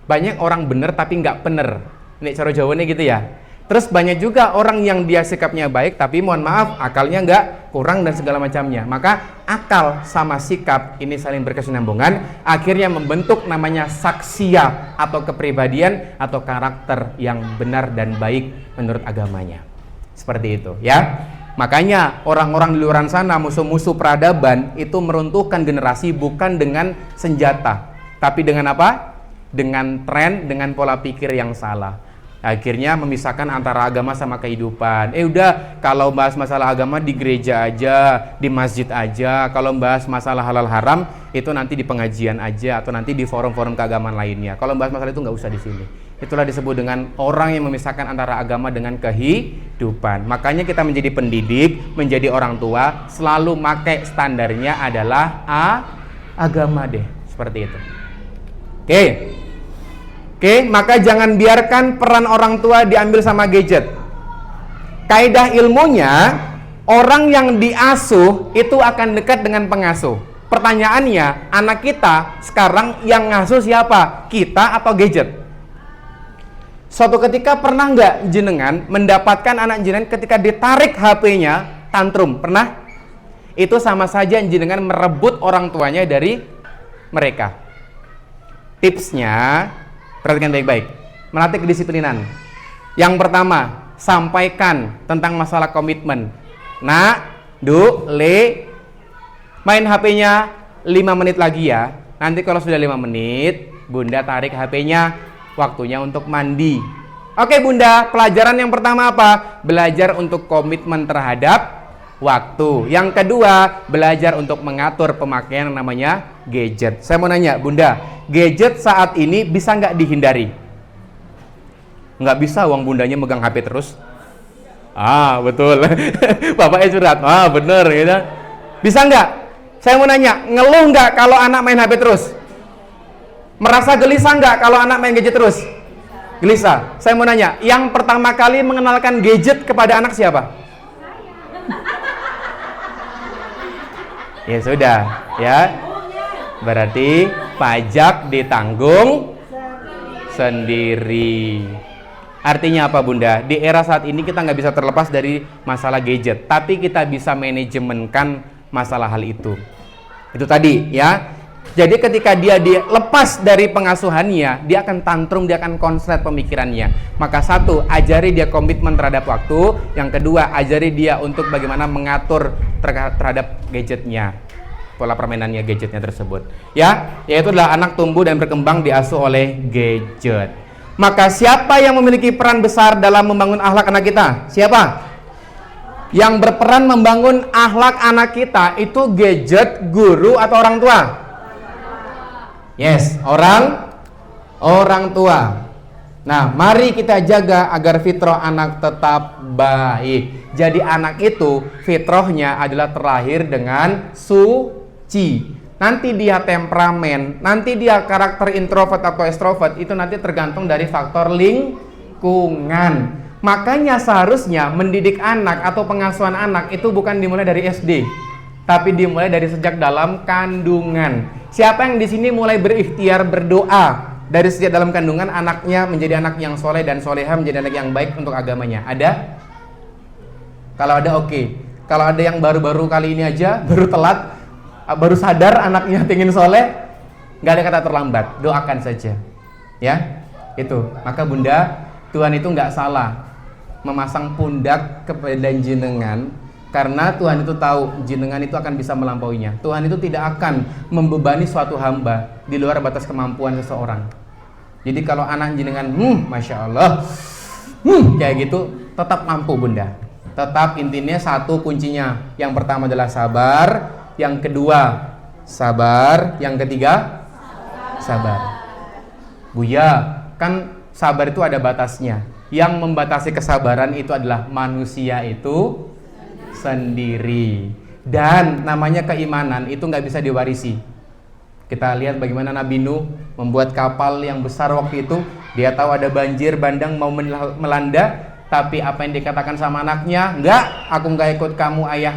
Banyak orang bener tapi nggak bener. Ini cara Jawanya gitu ya. Terus banyak juga orang yang dia sikapnya baik tapi mohon maaf akalnya nggak, kurang dan segala macamnya. Maka akal sama sikap ini saling berkesinambungan, akhirnya membentuk namanya saksia atau kepribadian atau karakter yang benar dan baik menurut agamanya. Seperti itu ya. Makanya orang-orang di luar sana, musuh-musuh peradaban itu meruntuhkan generasi bukan dengan senjata, tapi dengan apa? Dengan tren, dengan pola pikir yang salah. Akhirnya memisahkan antara agama sama kehidupan. Udah, kalau bahas masalah agama di gereja aja, di masjid aja. Kalau bahas masalah halal haram itu nanti di pengajian aja atau nanti di forum-forum keagamaan lainnya. Kalau bahas masalah itu nggak usah di sini. Itulah disebut dengan orang yang memisahkan antara agama dengan kehidupan. Makanya kita menjadi pendidik, menjadi orang tua, selalu pakai standarnya adalah agama deh, seperti itu. Oke, maka jangan biarkan peran orang tua diambil sama gadget. Kaidah ilmunya, orang yang diasuh itu akan dekat dengan pengasuh. Pertanyaannya, anak kita sekarang yang ngasuh siapa? Kita atau gadget? Suatu ketika pernah nggak jenengan mendapatkan anak jenengan ketika ditarik HP-nya tantrum? Pernah? Itu sama saja jenengan merebut orang tuanya dari mereka. Tipsnya, perhatikan baik-baik, melatih kedisiplinan. Yang pertama, sampaikan tentang masalah komitmen. Nak, Du, Le, main HP-nya 5 menit lagi ya. Nanti kalau sudah 5 menit, Bunda tarik HP-nya, waktunya untuk mandi. Oke Bunda, pelajaran yang pertama apa? Belajar untuk komitmen terhadap waktu. Yang kedua, belajar untuk mengatur pemakaian yang namanya gadget. Saya mau nanya Bunda, gadget saat ini bisa nggak dihindari? Nggak bisa, uang Bundanya megang HP terus. Betul. Bapaknya curhat, bener gitu. Bisa nggak? Saya mau nanya, ngeluh nggak kalau anak main HP terus? Merasa gelisah nggak kalau anak main gadget terus? Gelisah. Saya mau nanya, yang pertama kali mengenalkan gadget kepada anak siapa? Ya sudah, ya. Berarti pajak ditanggung sendiri. Artinya apa Bunda? Di era saat ini kita nggak bisa terlepas dari masalah gadget, tapi kita bisa manajemenkan masalah hal itu. Itu tadi ya. Jadi ketika dia dilepas dari pengasuhannya, dia akan tantrum, dia akan konslet pemikirannya. Maka satu, ajari dia komitmen terhadap waktu. Yang kedua, ajari dia untuk bagaimana mengatur terhadap gadgetnya, pola permainannya gadgetnya tersebut. Ya, yaitu adalah anak tumbuh dan berkembang diasuh oleh gadget. Maka siapa yang memiliki peran besar dalam membangun akhlak anak kita? Siapa? Yang berperan membangun akhlak anak kita itu gadget, guru, atau orang tua? Yes, orang tua. Nah, mari kita jaga agar fitrah anak tetap baik. Jadi anak itu fitrahnya adalah terlahir dengan suci. Nanti dia temperamen, nanti dia karakter introvert atau extrovert, itu nanti tergantung dari faktor lingkungan. Makanya seharusnya mendidik anak atau pengasuhan anak itu bukan dimulai dari SD, tapi dimulai dari sejak dalam kandungan. Siapa yang di sini mulai berikhtiar berdoa dari sejak dalam kandungan anaknya menjadi anak yang soleh dan soleha, menjadi anak yang baik untuk agamanya? Ada? Kalau ada oke. Kalau ada yang baru-baru kali ini aja, baru telat, baru sadar anaknya pengen soleh, nggak ada kata terlambat. Doakan saja, ya. Itu. Maka Bunda, Tuhan itu nggak salah memasang pundak kepada jenengan, karena Tuhan itu tahu jenengan itu akan bisa melampauinya. Tuhan itu tidak akan membebani suatu hamba di luar batas kemampuan seseorang. Jadi kalau anak jenengan, Masya Allah, kayak gitu, tetap mampu Bunda. Tetap intinya satu kuncinya. Yang pertama adalah sabar, yang kedua sabar, yang ketiga sabar. Buya, kan sabar itu ada batasnya. Yang membatasi kesabaran itu adalah manusia itu sendiri. Dan namanya keimanan itu nggak bisa diwarisi. Kita lihat bagaimana Nabi Nuh membuat kapal yang besar waktu itu. Dia tahu ada banjir bandang mau melanda, tapi apa yang dikatakan sama anaknya, enggak, aku nggak ikut kamu ayah,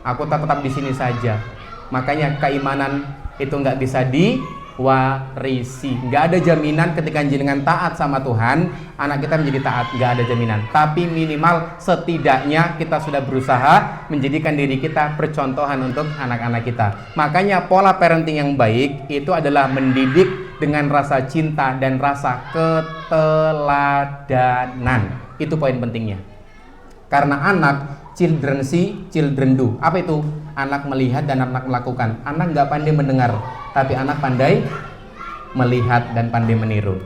aku tetap di sini saja. Makanya keimanan itu nggak bisa diwarisi. Nggak ada jaminan ketika jenengan taat sama Tuhan, anak kita menjadi taat, nggak ada jaminan. Tapi minimal setidaknya kita sudah berusaha menjadikan diri kita percontohan untuk anak-anak kita. Makanya pola parenting yang baik itu adalah mendidik dengan rasa cinta dan rasa keteladanan. Itu poin pentingnya. Karena anak, children see, children do. Apa itu? Anak melihat dan anak melakukan. Anak nggak pandai mendengar, tapi anak pandai melihat dan pandai meniru.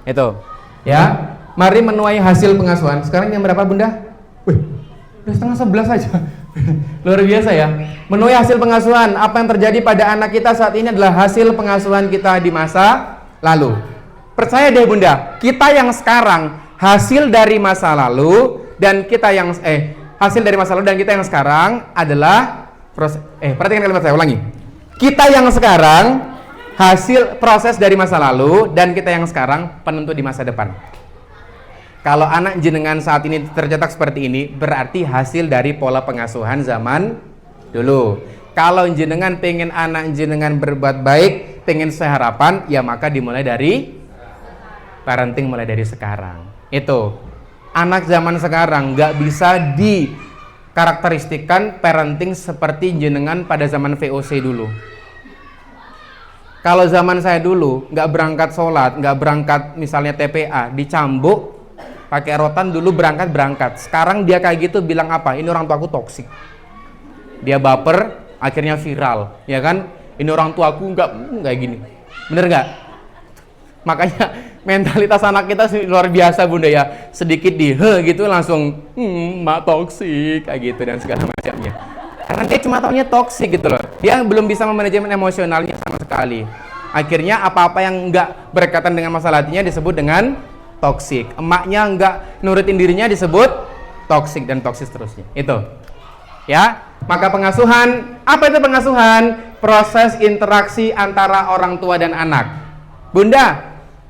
Itu, ya. Mari menuai hasil pengasuhan. Sekarang yang berapa Bunda? Wih, udah 10:30 saja. Luar biasa ya. Menuai hasil pengasuhan. Apa yang terjadi pada anak kita saat ini adalah hasil pengasuhan kita di masa lalu. Percaya deh Bunda, kita yang sekarang hasil dari masa lalu dan kita yang hasil dari masa lalu dan kita yang sekarang adalah perhatikan kalimat saya ulangi. Kita yang sekarang hasil proses dari masa lalu dan kita yang sekarang penentu di masa depan. Kalau anak jenengan saat ini tercetak seperti ini, berarti hasil dari pola pengasuhan zaman dulu. Kalau jenengan pengen anak jenengan berbuat baik, pengen seharapan, ya maka dimulai dari parenting, mulai dari sekarang. Itu anak zaman sekarang nggak bisa dikarakteristikkan parenting seperti jenengan pada zaman VOC dulu. Kalau zaman saya dulu nggak berangkat sholat, nggak berangkat misalnya TPA, dicambuk pakai rotan dulu berangkat. Sekarang dia kayak gitu bilang apa? Ini orang tuaku toksik. Dia baper, akhirnya viral, ya kan? Ini orang tuaku nggak kayak gini, bener nggak? Makanya mentalitas anak kita luar biasa bunda ya, sedikit gitu langsung mak toksik kayak gitu dan segala macamnya. Karena dia cuma taunya toksik gitu loh, dia belum bisa memanajemen emosionalnya sama sekali. Akhirnya apa-apa yang nggak berkaitan dengan masalah hatinya disebut dengan toksik. Emaknya nggak nurutin dirinya disebut toksik dan toksis terusnya. Itu ya. Maka pengasuhan, apa itu pengasuhan? Proses interaksi antara orang tua dan anak. Bunda,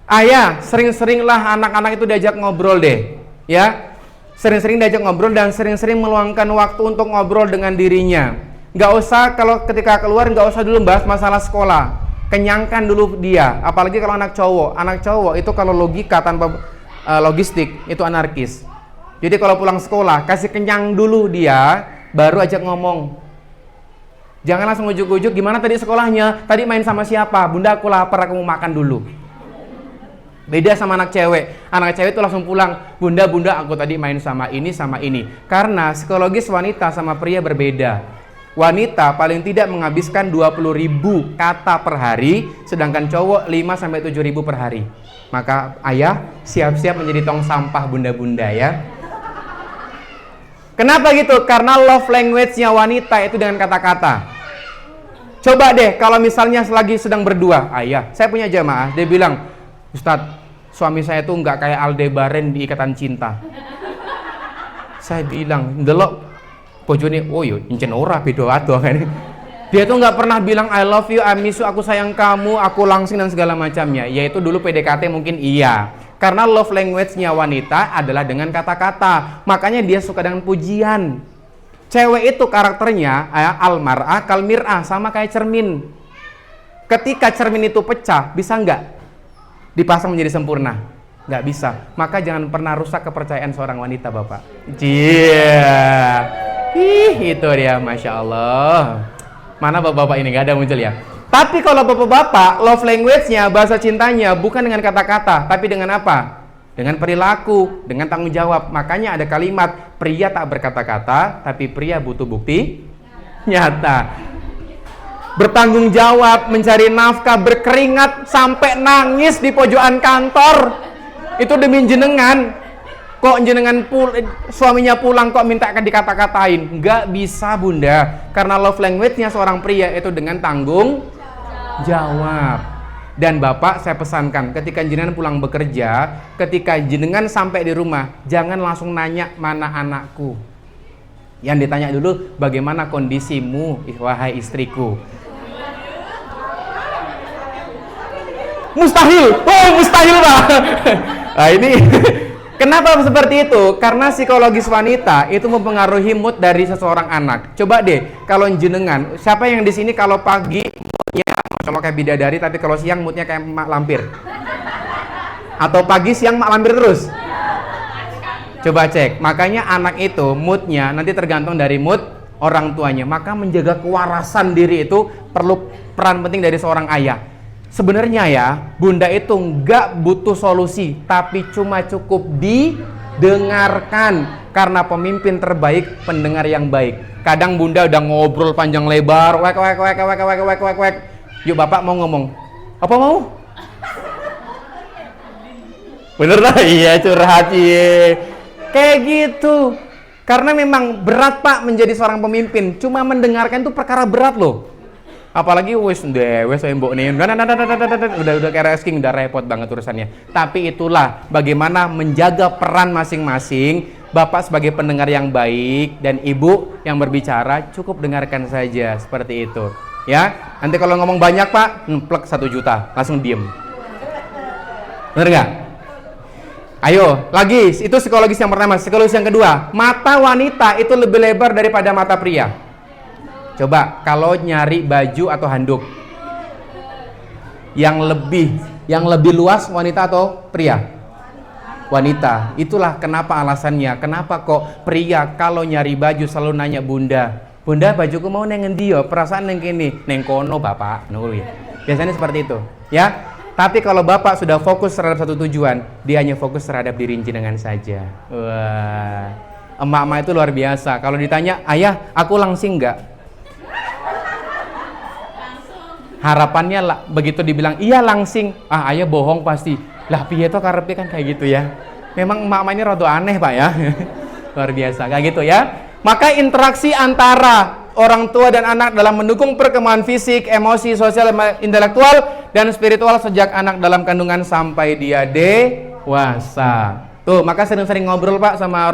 ayah, sering-seringlah anak-anak itu diajak ngobrol deh, ya. Sering-sering diajak ngobrol dan sering-sering meluangkan waktu untuk ngobrol dengan dirinya. Nggak usah kalau ketika keluar nggak usah dulu bahas masalah sekolah. Kenyangkan dulu dia. Apalagi kalau anak cowok. Anak cowok itu kalau logika tanpa logistik itu anarkis. Jadi kalau pulang sekolah kasih kenyang dulu dia, baru ajak ngomong. Jangan langsung ujuk-ujuk, gimana tadi sekolahnya? Tadi main sama siapa? Bunda aku lapar, aku mau makan dulu. Beda sama anak cewek. Anak cewek itu langsung pulang, bunda aku tadi main sama ini sama ini. Karena psikologis wanita sama pria berbeda. Wanita paling tidak menghabiskan 20.000 kata per hari, sedangkan cowok 5-7.000 per hari. Maka ayah siap-siap menjadi tong sampah bunda-bunda ya. Kenapa gitu? Karena love language-nya wanita itu dengan kata-kata. Coba deh kalau misalnya lagi sedang berdua, ayah, saya punya jamaah, dia bilang, Ustadz, suami saya tuh nggak kayak Aldebaran di Ikatan Cinta. Saya bilang, delok, bojone, oh yo, incen ora beda adoh kan. Dia tuh nggak pernah bilang I love you, I miss you, aku sayang kamu, aku langsing dan segala macamnya. Yaitu dulu PDKT mungkin iya. Karena love language-nya wanita adalah dengan kata-kata. Makanya dia suka dengan pujian. Cewek itu karakternya al-mar'ah kal mir'ah, sama kayak cermin. Ketika cermin itu pecah, bisa nggak dipasang menjadi sempurna? Nggak bisa. Maka jangan pernah rusak kepercayaan seorang wanita, Bapak. Itu dia, Masya Allah. Mana bapak-bapak ini? Nggak ada muncul ya? Tapi kalau bapak-bapak, love language-nya, bahasa cintanya bukan dengan kata-kata, tapi dengan apa? Dengan perilaku, dengan tanggung jawab. Makanya ada kalimat, pria tak berkata-kata, tapi pria butuh bukti nyata. Bertanggung jawab, mencari nafkah, berkeringat, sampai nangis di pojokan kantor. Itu demi jenengan. Kok jenengan suaminya pulang kok minta dikata-katain? Nggak bisa bunda. Karena love language-nya seorang pria itu dengan tanggung jawab. Dan bapak saya pesankan, ketika jenengan pulang bekerja, ketika jenengan sampai di rumah, jangan langsung nanya mana anakku. Yang ditanya dulu, bagaimana kondisimu wahai istriku. Mustahil, oh mustahil pak. Nah ini kenapa seperti itu? Karena psikologis wanita itu mempengaruhi mood dari seseorang anak. Coba deh, kalau jenengan, siapa yang di sini kalau pagi moodnya kalau kayak bidadari, tapi kalau siang moodnya kayak mak lampir? Atau pagi siang mak lampir terus? Coba cek. Makanya anak itu moodnya nanti tergantung dari mood orang tuanya. Maka menjaga kewarasan diri itu perlu peran penting dari seorang ayah. Sebenarnya ya, bunda itu nggak butuh solusi, tapi cuma cukup didengarkan. Karena pemimpin terbaik, pendengar yang baik. Kadang bunda udah ngobrol panjang lebar, wek. Yuk bapak mau ngomong, apa mau? Bener lah, iya curhat iya. Kayak gitu. Karena memang berat pak menjadi seorang pemimpin. Cuma mendengarkan itu perkara berat loh. Apalagi wes embok nih, udah kayak resking, udah repot banget urusannya. Tapi itulah bagaimana menjaga peran masing-masing. Bapak sebagai pendengar yang baik dan ibu yang berbicara cukup dengarkan saja seperti itu. Ya, nanti kalau ngomong banyak pak, plek 1 juta, langsung diem. Bener nggak? Ayo, lagi itu psikologis yang pertama. Psikologis yang kedua, mata wanita itu lebih lebar daripada mata pria. Coba kalau nyari baju atau handuk, yang lebih luas wanita atau pria? Wanita. Itulah kenapa alasannya. Kenapa kok pria kalau nyari baju selalu nanya bunda, bajuku mau neng endi yo? Perasaan neng kene, neng kono bapak. Nunggu ya. Biasanya seperti itu, ya. Tapi kalau bapak sudah fokus terhadap satu tujuan, dia hanya fokus terhadap diri jenengan saja. Wah, emak-emak itu luar biasa. Kalau ditanya, ayah, aku langsing nggak? Harapannya lah, begitu dibilang iya langsing, ayah bohong pasti. Lah piye to karepe kan kayak gitu ya. Memang emak ini rada aneh Pak ya. Luar biasa kayak gitu ya. Maka interaksi antara orang tua dan anak dalam mendukung perkembangan fisik, emosi, sosial, intelektual dan spiritual sejak anak dalam kandungan sampai dia dewasa. Tuh, maka sering-sering ngobrol Pak sama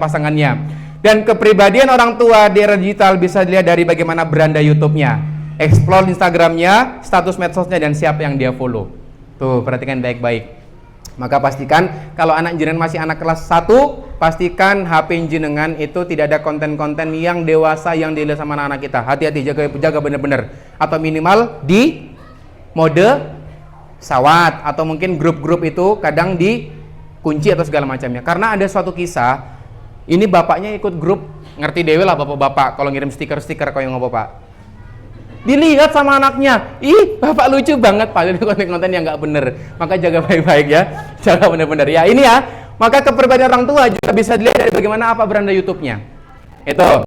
pasangannya. Dan kepribadian orang tua di era digital bisa dilihat dari bagaimana beranda YouTube-nya, explore Instagram-nya, status medsosnya, dan siapa yang dia follow. Tuh, perhatikan baik-baik. Maka pastikan kalau anak jenengan masih anak kelas 1, pastikan HP jenengan itu tidak ada konten-konten yang dewasa yang dilihat sama anak-anak kita. Hati-hati, jaga benar-benar. Atau minimal di mode sawat, atau mungkin grup-grup itu kadang dikunci atau segala macamnya. Karena ada suatu kisah, ini bapaknya ikut grup, ngerti dewe lah bapak-bapak kalau ngirim stiker-stiker kau yang ngopo Pak. Dilihat sama anaknya, ih bapak lucu banget Pak, jadi konten-konten yang nggak bener. Maka jaga baik-baik ya, jaga bener-bener ya. Ini ya, maka kepribadian orang tua juga bisa dilihat dari bagaimana apa beranda YouTube-nya. Itu.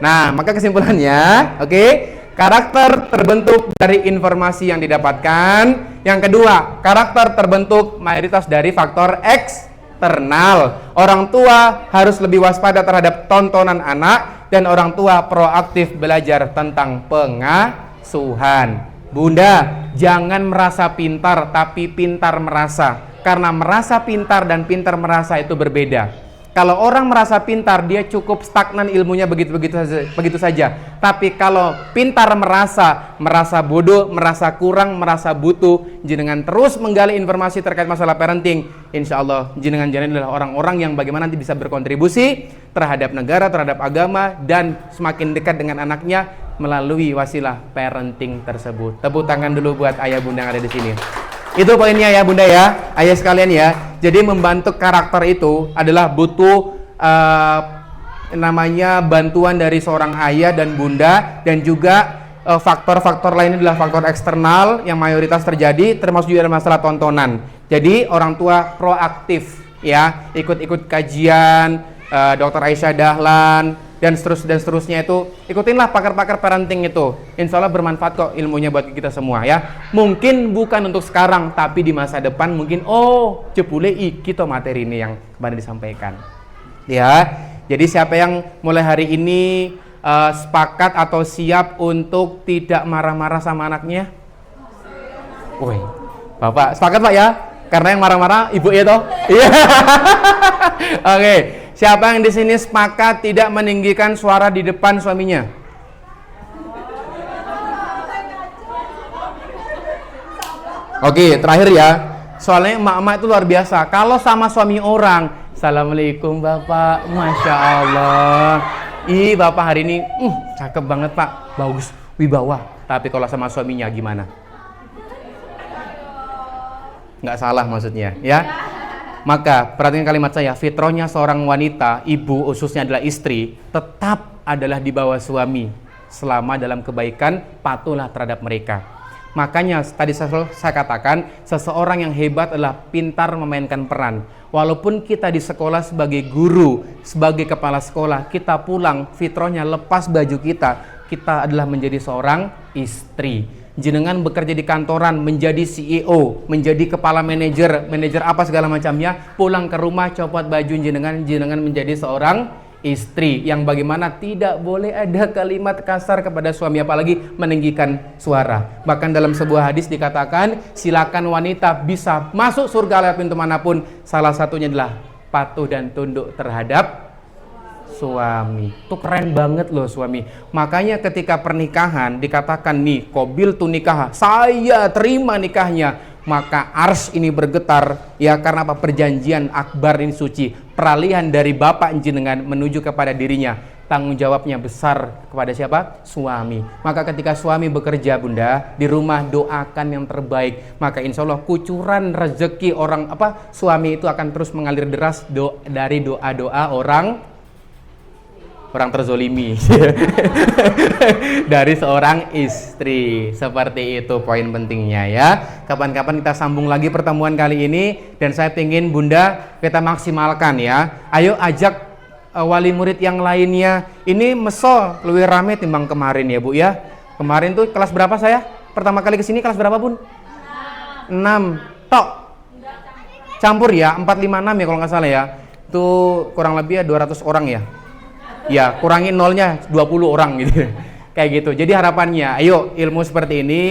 Nah, maka kesimpulannya, oke, karakter terbentuk dari informasi yang didapatkan. Yang kedua, karakter terbentuk mayoritas dari faktor eksternal. Orang tua harus lebih waspada terhadap tontonan anak, dan orang tua proaktif belajar tentang pengasuhan. Bunda, jangan merasa pintar tapi pintar merasa. Karena merasa pintar dan pintar merasa itu berbeda. Kalau orang merasa pintar, dia cukup stagnan ilmunya begitu saja. Tapi kalau pintar merasa bodoh, merasa kurang, merasa butuh, jenengan terus menggali informasi terkait masalah parenting, insya Allah jenengan adalah orang-orang yang bagaimana nanti bisa berkontribusi terhadap negara, terhadap agama, dan semakin dekat dengan anaknya melalui wasilah parenting tersebut. Tepuk tangan dulu buat ayah bunda yang ada di sini. Itu poinnya ya bunda ya, ayah sekalian ya. Jadi membantu karakter itu adalah butuh namanya bantuan dari seorang ayah dan bunda, dan juga faktor-faktor lainnya adalah faktor eksternal yang mayoritas terjadi, termasuk juga masalah tontonan. Jadi orang tua proaktif ya, ikut-ikut kajian Dr. Aisyah Dahlan dan seterusnya itu, ikutinlah pakar-pakar parenting itu. Insya Allah bermanfaat kok ilmunya buat kita semua ya. Mungkin bukan untuk sekarang, tapi di masa depan mungkin jebule iki to materi ini yang kemarin disampaikan. Ya, jadi siapa yang mulai hari ini sepakat atau siap untuk tidak marah-marah sama anaknya? Woi, Bapak sepakat Pak ya? Karena yang marah-marah ibu ya toh? Iya. Oke. Siapa yang di sini sepakat tidak meninggikan suara di depan suaminya? Oke, terakhir ya. Soalnya emak-emak itu luar biasa. Kalau sama suami orang, Assalamualaikum Bapak, Masya Allah. Ih, Bapak hari ini cakep banget Pak, bagus, wibawa. Tapi kalau sama suaminya gimana? Nggak salah maksudnya, ya. Maka perhatikan kalimat saya, fitrahnya seorang wanita, ibu khususnya adalah istri, tetap adalah di bawah suami selama dalam kebaikan, patuhlah terhadap mereka. Makanya tadi saya katakan, seseorang yang hebat adalah pintar memainkan peran. Walaupun kita di sekolah sebagai guru, sebagai kepala sekolah, kita pulang fitrahnya lepas baju kita adalah menjadi seorang istri. Jenengan bekerja di kantoran, menjadi CEO, menjadi kepala manajer apa segala macamnya, pulang ke rumah copot baju jenengan menjadi seorang istri yang bagaimana tidak boleh ada kalimat kasar kepada suami, apalagi meninggikan suara. Bahkan dalam sebuah hadis dikatakan, silakan wanita bisa masuk surga lewat pintu manapun, salah satunya adalah patuh dan tunduk terhadap suami. Itu keren banget loh suami. Makanya ketika pernikahan dikatakan nih, qabil tu nikah, saya terima nikahnya, maka ars ini bergetar ya, karena apa? Perjanjian akbar ini suci, peralihan dari bapak jenengan menuju kepada dirinya. Tanggung jawabnya besar kepada siapa? Suami. Maka ketika suami bekerja bunda, di rumah doakan yang terbaik, maka insya Allah kucuran rezeki suami itu akan terus mengalir deras dari doa-doa orang terzolimi dari seorang istri. Seperti itu poin pentingnya ya. Kapan-kapan kita sambung lagi pertemuan kali ini, dan saya ingin bunda kita maksimalkan ya. Ayo ajak wali murid yang lainnya. Ini meso lebih rame timbang kemarin ya bu ya. Kemarin tuh kelas berapa saya? pertama kali kesini kelas berapa Bun? 6 tok campur ya, 4, 5, 6 ya kalau nggak salah ya. Itu kurang lebih ya 200 orang ya. Ya, kurangin nolnya 20 orang gitu. Kayak gitu. Jadi harapannya, ayo ilmu seperti ini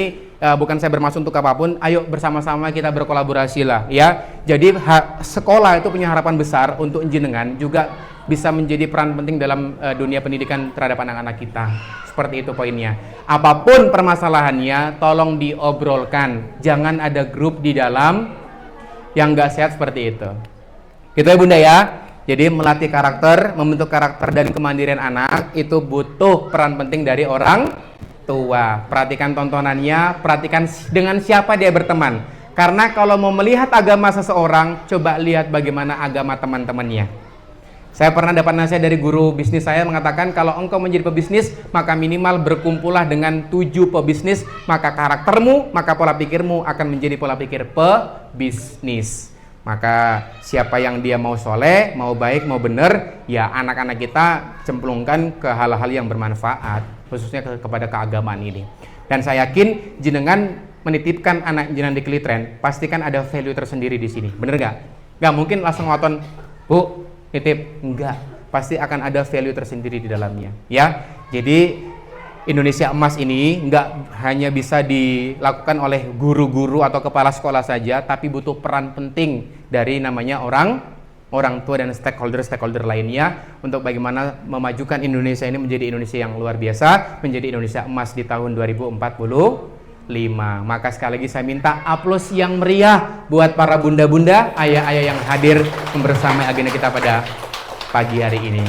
bukan saya bermaksud untuk apapun, ayo bersama-sama kita berkolaborasi lah ya. Jadi sekolah itu punya harapan besar untuk jenengan juga bisa menjadi peran penting dalam dunia pendidikan terhadap anak-anak kita. Seperti itu poinnya. Apapun permasalahannya, tolong diobrolkan. Jangan ada grup di dalam yang nggak sehat seperti itu. Gitu ya Bunda ya. Jadi melatih karakter, membentuk karakter dan kemandirian anak itu butuh peran penting dari orang tua. Perhatikan tontonannya, perhatikan dengan siapa dia berteman. Karena kalau mau melihat agama seseorang, coba lihat bagaimana agama teman-temannya. Saya pernah dapat nasihat dari guru bisnis saya mengatakan kalau engkau menjadi pebisnis, maka minimal berkumpullah dengan 7 pebisnis, maka karaktermu, maka pola pikirmu akan menjadi pola pikir pebisnis. Maka siapa yang dia mau soleh, mau baik, mau benar, ya anak-anak kita cemplungkan ke hal-hal yang bermanfaat, khususnya kepada keagamaan ini. Dan saya yakin jenengan menitipkan anak jenengan di Kelitren, pastikan ada value tersendiri di sini, bener nggak? Nggak mungkin langsung ngotot, Bu, nitip, enggak. Pasti akan ada value tersendiri di dalamnya, ya. Jadi Indonesia Emas ini nggak hanya bisa dilakukan oleh guru-guru atau kepala sekolah saja, tapi butuh peran penting dari namanya orang tua dan stakeholder lainnya untuk bagaimana memajukan Indonesia ini menjadi Indonesia yang luar biasa, menjadi Indonesia Emas di tahun 2045. Maka sekali lagi saya minta aplaus yang meriah buat para bunda-bunda, ayah-ayah yang hadir membersamai agenda kita pada pagi hari ini.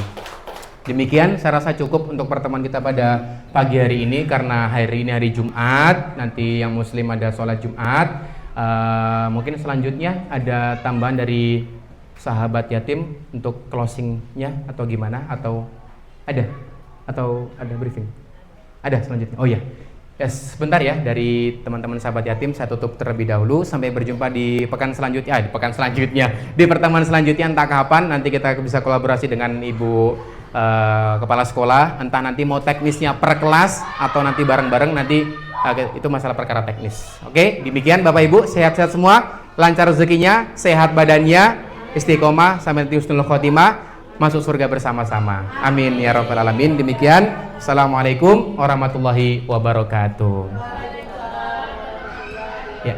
Demikian saya rasa cukup untuk pertemuan kita pada pagi hari ini, karena hari ini hari Jumat, nanti yang muslim ada sholat Jumat. Mungkin selanjutnya ada tambahan dari sahabat yatim untuk closingnya atau gimana, atau ada briefing? Ada selanjutnya? Oh iya, sebentar ya, dari teman-teman sahabat yatim saya tutup terlebih dahulu. Sampai berjumpa di pekan selanjutnya, di pertemuan selanjutnya entah kapan. Nanti kita bisa kolaborasi dengan Ibu kepala sekolah, entah nanti mau teknisnya per kelas atau nanti bareng-bareng, nanti itu masalah perkara teknis. Oke, demikian Bapak Ibu, sehat-sehat semua, lancar rezekinya, sehat badannya, istiqomah sampai nanti husnul khotimah, masuk surga bersama-sama. Amin ya rabbal alamin. Demikian, assalamualaikum warahmatullahi wabarakatuh. Ya,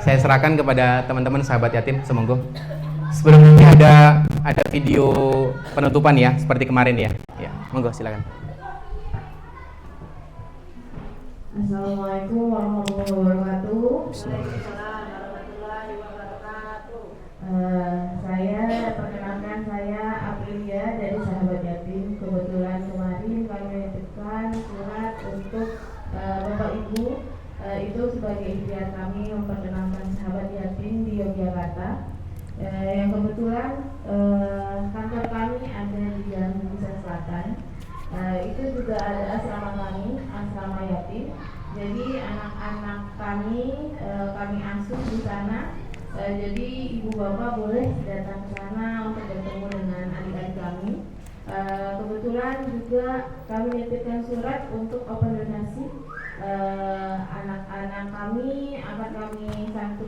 saya serahkan kepada teman-teman sahabat yatim, semoga. Sebelumnya ada video penutupan ya, seperti kemarin ya. Ya, monggo silakan. Assalamualaikum warahmatullahi wabarakatuh. Saya perkenalkan, saya Aprilia dari sahabat yatim. Kebetulan kemarin kami menitipkan surat untuk Bapak Ibu, itu sebagai ikhtiar kami memperkenalkan sahabat yatim di Yogyakarta. Yang kebetulan kantor kami ada di Jalan Bukusan Selatan. Itu juga ada asrama kami, asrama yatim. Jadi anak-anak kami asuh di sana. Jadi ibu bapak boleh datang ke sana untuk bertemu dengan adik-adik kami. Kebetulan juga kami menitipkan surat untuk open donasi. Anak-anak kami akan kami sangkut